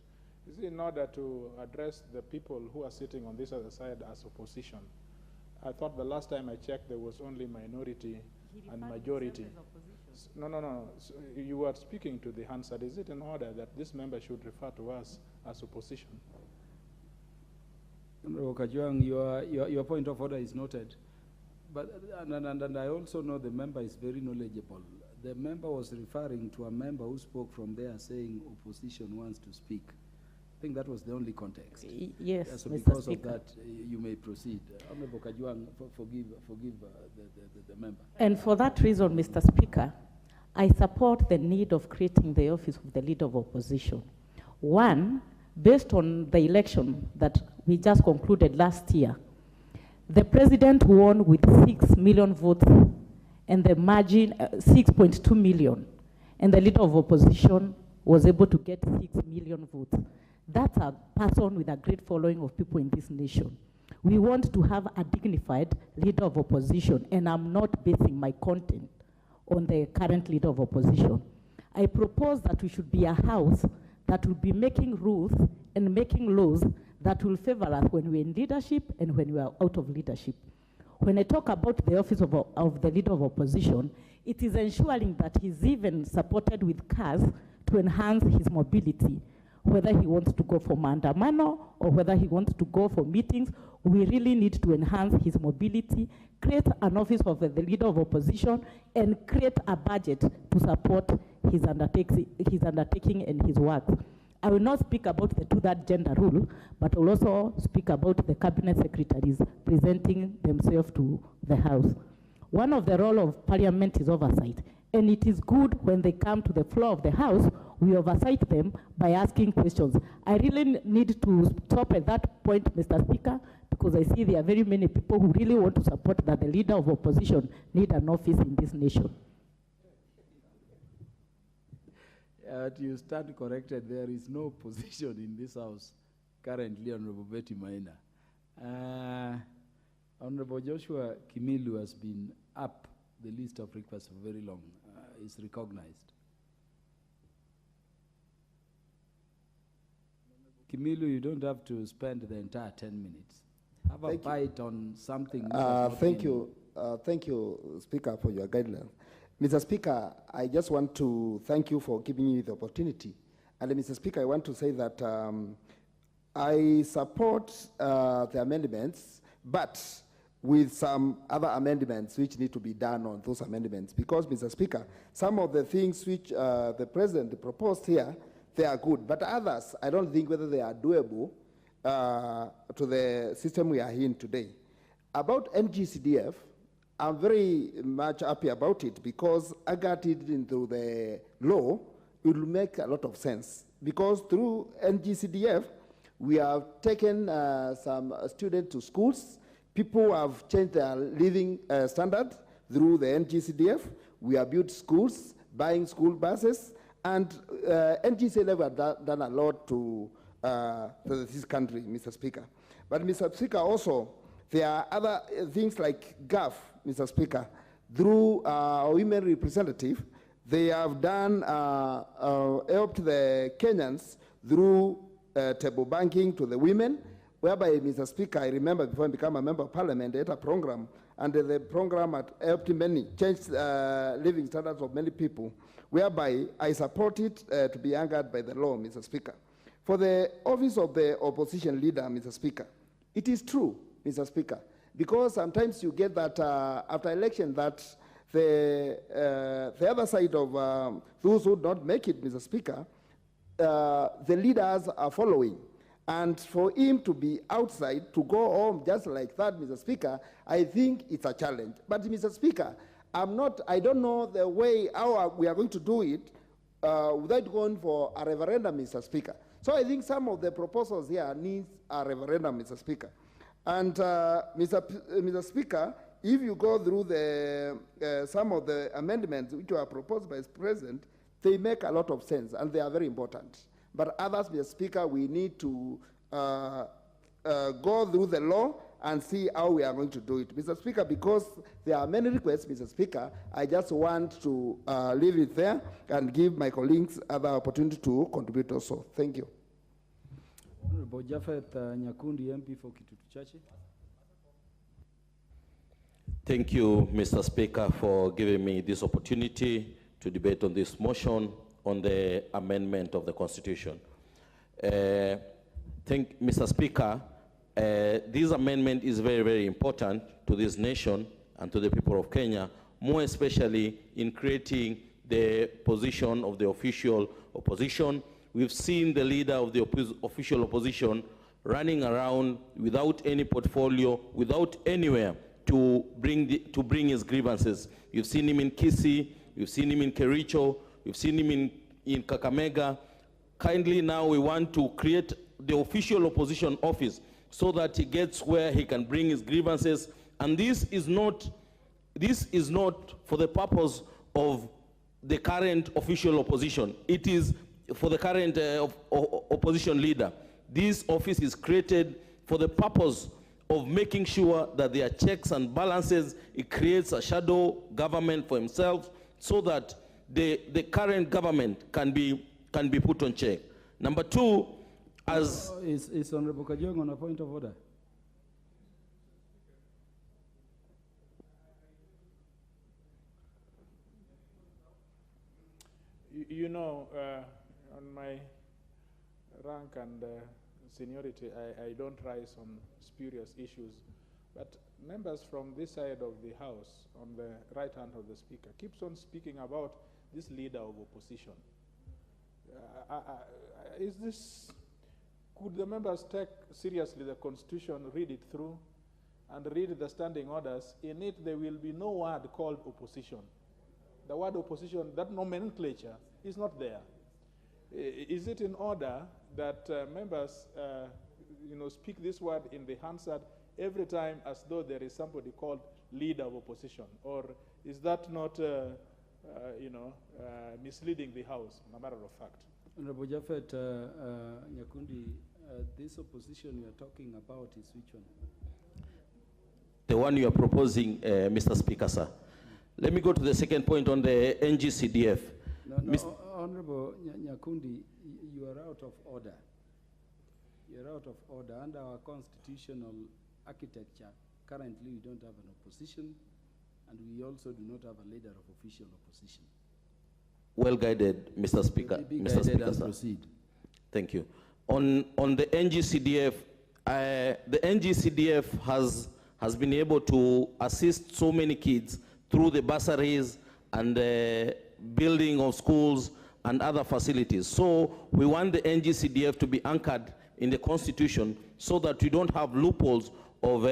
is it in order to address the people who are sitting on this other side as opposition? I thought the last time I checked there was only minority and majority. No. So you were speaking to the Hansard. Is it in order that this member should refer to us as opposition?
Honorable Kajwang, your point of order is noted. But and I also know the member is very knowledgeable. The member was referring to a member who spoke from there saying opposition wants to speak. I think that was the only context.
Yes,
So
Mr.
because
Speaker.
of that, you may proceed. Honorable Kajwang, forgive the member.
And for that reason, Mr. Speaker, I support the need of creating the office of the Leader of Opposition. One, based on the election that we just concluded last year, the president won with 6 million votes and the margin 6.2 million, and the Leader of Opposition was able to get 6 million votes. That's a person with a great following of people in this nation. We want to have a dignified Leader of Opposition, and I'm not basing my content on the current Leader of Opposition. I propose that we should be a house that will be making rules and making laws that will favor us when we're in leadership and when we are out of leadership. When I talk about the office of the Leader of Opposition, it is ensuring that he's even supported with cars to enhance his mobility. Whether he wants to go for maandamano or whether he wants to go for meetings, we really need to enhance his mobility, create an office of the Leader of Opposition, and create a budget to support his undertaking and his work. I will not speak about the 2-third gender rule, but I will also speak about the cabinet secretaries presenting themselves to the House. One of the role of Parliament is oversight, and it is good when they come to the floor of the House, we oversight them by asking questions. I really need to stop at that point, Mr. Speaker, because I see there are very many people who really want to support that the Leader of Opposition need an office in this nation.
You stand corrected. There is no position in this House currently, Honorable Betty Maina. Honorable Joshua Kimilu has been up the list of requests for very long. Is recognized. Kimilu, you don't have to spend the entire 10 minutes. Have a bite on something.
Thank you, Speaker, for your guidelines. Mr. Speaker, I just want to thank you for giving me the opportunity. And Mr. Speaker, I want to say that I support the amendments, but with some other amendments which need to be done on those amendments. Because, Mr. Speaker, some of the things which the President proposed here, they are good, but others, I don't think whether they are doable to the system we are in today. About Ncdf, I'm very much happy about it because I got it into the law. It will make a lot of sense because through Ncdf, we have taken some students to schools. People have changed their living standard through the Ncdf. We have built schools, buying school buses, and Ncdf have done a lot to this country, Mr. Speaker. But, Mr. Speaker, also, there are other things like GAF, Mr. Speaker. Through women representative, they have done, helped the Kenyans through table banking to the women, whereby, Mr. Speaker, I remember before I became a member of Parliament, they had a program, and the program had helped many, changed living standards of many people, whereby I support it to be anchored by the law, Mr. Speaker. For the office of the opposition leader, Mr. Speaker, it is true, Mr. Speaker, because sometimes you get that after election that the other side of those who don't make it, Mr. Speaker, the leaders are following. And for him to be outside, to go home just like that, Mr. Speaker, I think it's a challenge. But, Mr. Speaker, I don't know the way how we are going to do it without going for a referendum, Mr. Speaker. So I think some of the proposals here need a referendum, Mr. Speaker. And, Mr. Speaker, if you go through some of the amendments which were proposed by the President, they make a lot of sense, and they are very important. But others, Mr. Speaker, we need to go through the law and see how we are going to do it. Mr. Speaker, because there are many requests, Mr. Speaker, I just want to leave it there and give my colleagues other opportunity to contribute also. Thank you.
Honorable Japhet Nyakundi, MP for Kitutu Chache.
Thank you, Mr. Speaker, for giving me this opportunity to debate on this motion on the amendment of the Constitution. Mr. Speaker, this amendment is very, very important to this nation and to the people of Kenya, more especially in creating the position of the official opposition, we've seen the leader of the official opposition running around without any portfolio, without anywhere to bring his grievances. You've seen him in Kisii, you've seen him in Kericho, you've seen him in Kakamega. Kindly now we want to create the official opposition office so that he gets where he can bring his grievances. And this is not for the purpose of the current official opposition. It is for the current opposition leader. This office is created for the purpose of making sure that there are checks and balances. It creates a shadow government for himself so that the current government can be put on check. Number two, as...
Is Honorable Kajong on a point of order?
You know, on my rank and seniority, I don't rise on spurious issues, but members from this side of the House, on the right hand of the Speaker, keeps on speaking about this leader of opposition. Could the members take seriously the Constitution, read it through, and read the standing orders? In it, there will be no word called opposition. The word opposition, that nomenclature, is not there. Is it in order that members speak this word in the Hansard every time as though there is somebody called leader of opposition? Or is that not misleading the House, a matter of fact?
Honorable Japhet Nyakundi, this opposition you are talking about is which one?
The one you are proposing, Mr. Speaker, sir. Let me go to the second point on the Ncdf.
No, Honorable Nyakundi, you are out of order. You are out of order. Under our constitutional architecture, currently we don't have an opposition, and we also do not have a leader of official opposition.
Well guided, Mr. Speaker. Mr. Speaker, sir.
Proceed.
Thank you. On the Ncdf, the Ncdf has been able to assist so many kids through the bursaries and the building of schools and other facilities. So we want the Ncdf to be anchored in the Constitution so that we don't have loopholes of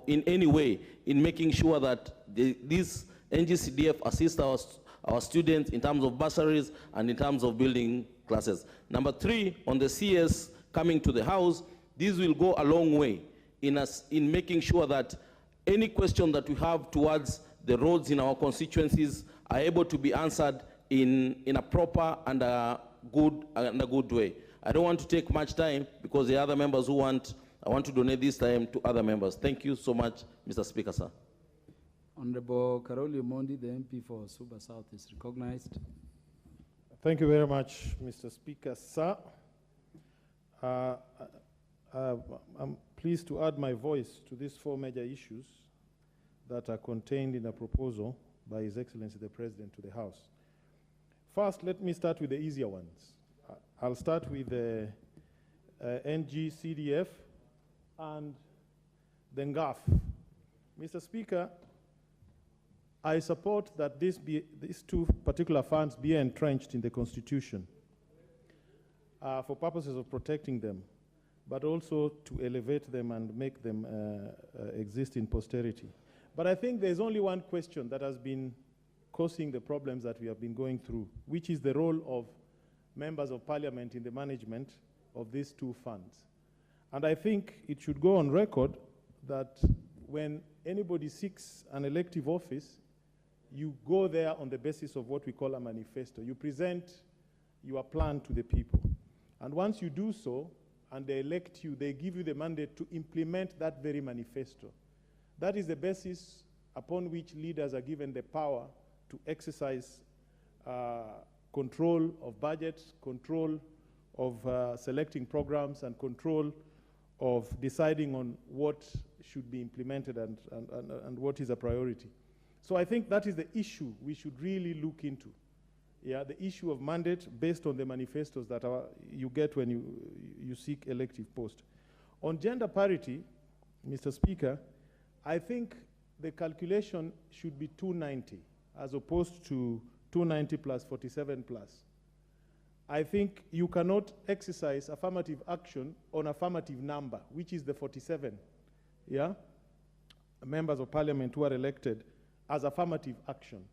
in any way in making sure that this Ncdf assists our students in terms of bursaries and in terms of building classes. Number three, on the CS coming to the House, this will go a long way in making sure that any question that we have towards the roads in our constituencies are able to be answered in a proper and a good way. I don't want to take much time because there are other members I want to donate this time to other members. Thank you so much, Mr. Speaker, sir.
Honorable Karoli Omondi, the MP for Suba South, is recognized.
Thank you very much, Mr. Speaker, sir. I'm pleased to add my voice to these four major issues that are contained in a proposal by His Excellency the President to the House. First, let me start with the easier ones. I'll start with the Ncdf and the Ncdf. Mr. Speaker, I support that these two particular funds be entrenched in the Constitution for purposes of protecting them, but also to elevate them and make them exist in posterity. But I think there's only one question that has been causing the problems that we have been going through, which is the role of members of parliament in the management of these two funds. And I think it should go on record that when anybody seeks an elective office, you go there on the basis of what we call a manifesto. You present your plan to the people. And once you do so, and they elect you, they give you the mandate to implement that very manifesto. That is the basis upon which leaders are given the power to exercise control of budgets, control of selecting programs, and control of deciding on what should be implemented and what is a priority. So I think that is the issue we should really look into. Yeah, the issue of mandate based on the manifestos that you get when you seek elective post. On gender parity, Mr. Speaker, I think the calculation should be 290 as opposed to 290 plus 47 plus.
I think you cannot exercise affirmative action on affirmative number, which is the 47, yeah, members of parliament who are elected as affirmative action.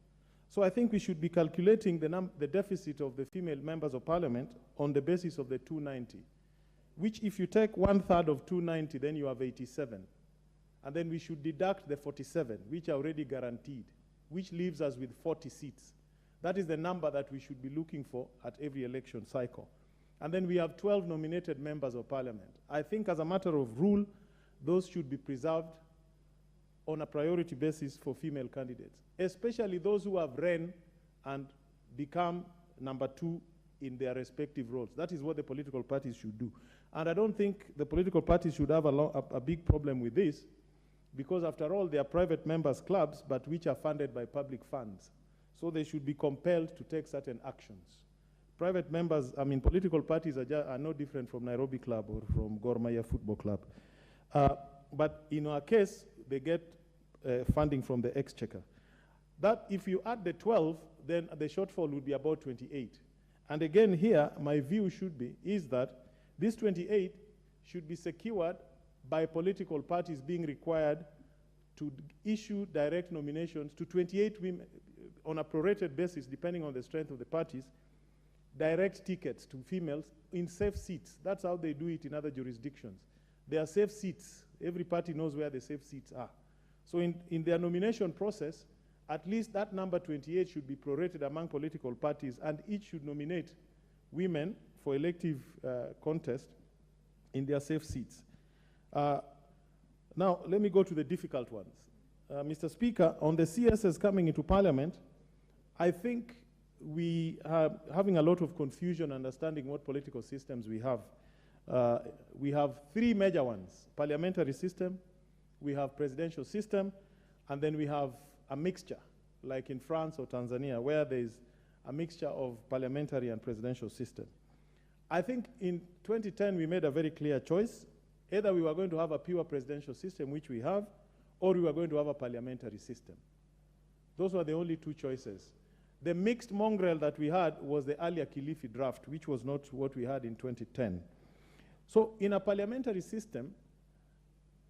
So I think we should be calculating the deficit of the female members of parliament on the basis of the 290, which if you take 1/3 of 290, then you have 87. And then we should deduct the 47, which are already guaranteed, which leaves us with 40 seats. That is the number that we should be looking for at every election cycle. And then we have 12 nominated members of parliament. I think as a matter of rule, those should be preserved on a priority basis for female candidates, especially those who have ran and become number 2 in their respective roles. That is what the political parties should do. And I don't think the political parties should have a big problem with this, because after all, they are private members' clubs, but which are funded by public funds. So they should be compelled to take certain actions. Private members, I mean, political parties are no different from Nairobi Club or from Gor Mahia Football Club. But in our case, they get funding from the exchequer. That, if you add the 12, then the shortfall would be about 28. And again here, my view is that this 28 should be secured by political parties being required to issue direct nominations to 28 women on a prorated basis, depending on the strength of the parties, direct tickets to females in safe seats. That's how they do it in other jurisdictions. They are safe seats. Every party knows where the safe seats are. So in their nomination process, at least that number 28 should be prorated among political parties, and each should nominate women for elective contest in their safe seats. Now, let me go to the difficult ones. Mr. Speaker, on the CSs coming into Parliament, I think we are having a lot of confusion understanding what political systems we have. We have 3 major ones: parliamentary system, we have presidential system, and then we have a mixture, like in France or Tanzania, where there is a mixture of parliamentary and presidential system. I think in 2010 we made a very clear choice. Either we were going to have a pure presidential system, which we have, or we were going to have a parliamentary system. Those were the only 2 choices. The mixed mongrel that we had was the earlier Kilifi draft, which was not what we had in 2010. So in a parliamentary system,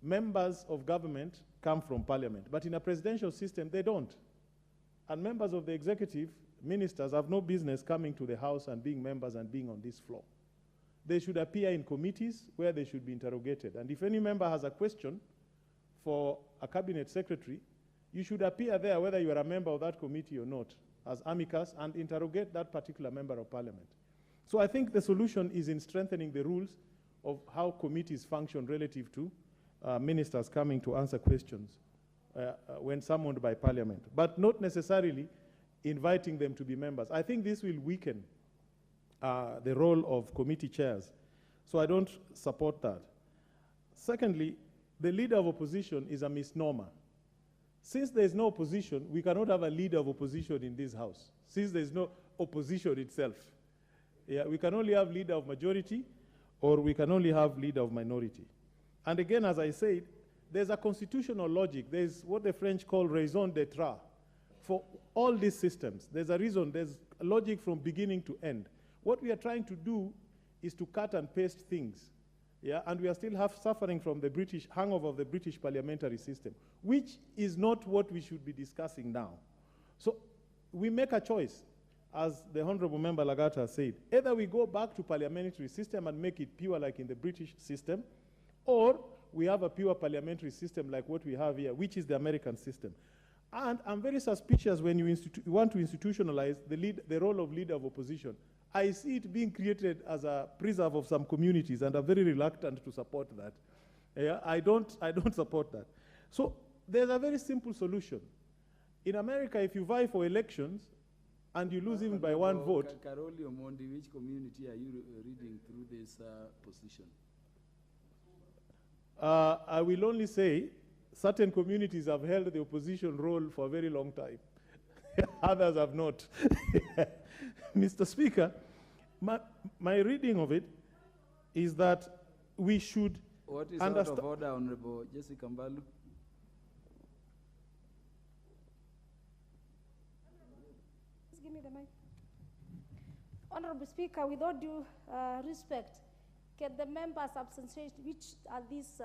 members of government come from parliament, but in a presidential system, they don't. And members of the executive, ministers, have no business coming to the House and being members and being on this floor. They should appear in committees where they should be interrogated. And if any member has a question for a cabinet secretary, you should appear there whether you are a member of that committee or not, as amicus, and interrogate that particular member of parliament. So I think the solution is in strengthening the rules of how committees function relative to ministers coming to answer questions when summoned by parliament, but not necessarily inviting them to be members. I think this will weaken the role of committee chairs. So I don't support that. Secondly, the leader of opposition is a misnomer. Since there is no opposition, we cannot have a leader of opposition in this house, since there is no opposition itself. Yeah, we can only have leader of majority, or we can only have leader of minority. And again, as I said, there's a constitutional logic. There's what the French call raison d'etre. For all these systems, there's a reason, there's a logic from beginning to end. What we are trying to do is to cut and paste things. Yeah, and we are still suffering from the British hangover of the British parliamentary system, which is not what we should be discussing now. So we make a choice, as the Honorable Member Lagata said. Either we go back to parliamentary system and make it pure like in the British system, or we have a pure parliamentary system like what we have here, which is the American system. And I'm very suspicious when you want to institutionalize the role of leader of opposition. I see it being created as a preserve of some communities, and I'm very reluctant to support that. Yeah, I don't support that. So there's a very simple solution. In America, if you vie for elections and you lose even by 1 vote.
Karoli Omondi, which community are you reading through this position?
I will only say certain communities have held the opposition role for a very long time. Others have not. Mr. Speaker, my reading of it is that we should
What is out of order, Honorable Jessica Mbalu?
Just give me the mic. Honorable Speaker, with all due respect, can the members substantiate which are these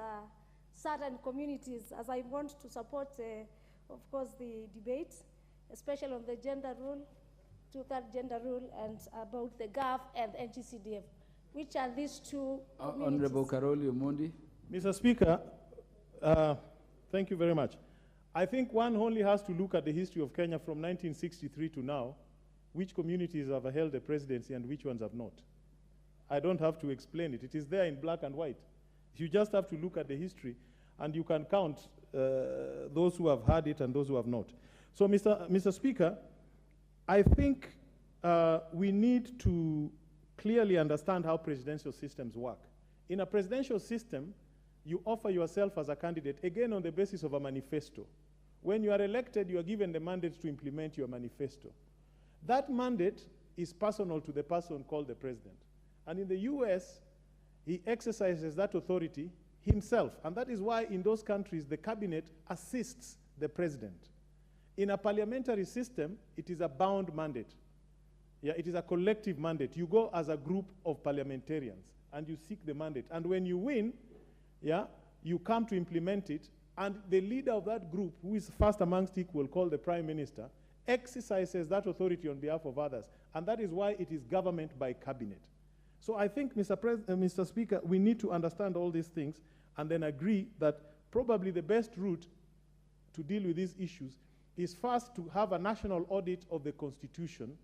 certain communities, as I want to support, of course, the debate, especially on the gender rule, two-third gender rule, and about the GAF and NGCDF. Which are these two communities?
Honorable Karoli Omondi.
Mr. Speaker, thank you very much. I think one only has to look at the history of Kenya from 1963 to now, which communities have held the presidency and which ones have not. I don't have to explain it. It is there in black and white. You just have to look at the history, and you can count those who have had it and those who have not. So, Mr. Speaker, I think we need to clearly understand how presidential systems work. In a presidential system, you offer yourself as a candidate, again on the basis of a manifesto. When you are elected, you are given the mandate to implement your manifesto. That mandate is personal to the person called the president. And in the US, he exercises that authority himself. And that is why in those countries, the cabinet assists the president. In a parliamentary system, it is a bound mandate. Yeah, it is a collective mandate. You go as a group of parliamentarians and you seek the mandate. And when you win, yeah, you come to implement it. And the leader of that group, who is first amongst equal, called the prime minister, exercises that authority on behalf of others. And that is why it is government by cabinet. So I think, Mr. Speaker, we need to understand all these things and then agree that probably the best route to deal with these issues is first to have a national audit of the Constitution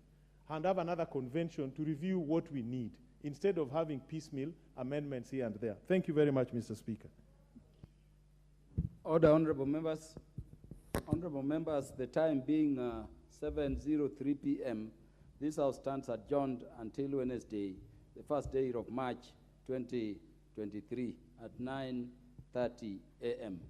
and have another convention to review what we need, instead of having piecemeal amendments here and there. Thank you very much, Mr. Speaker.
Order, honorable members. Honorable members, the time being 7:03 p.m., this House stands adjourned until Wednesday, the first day of March 2023 at 9:30 a.m.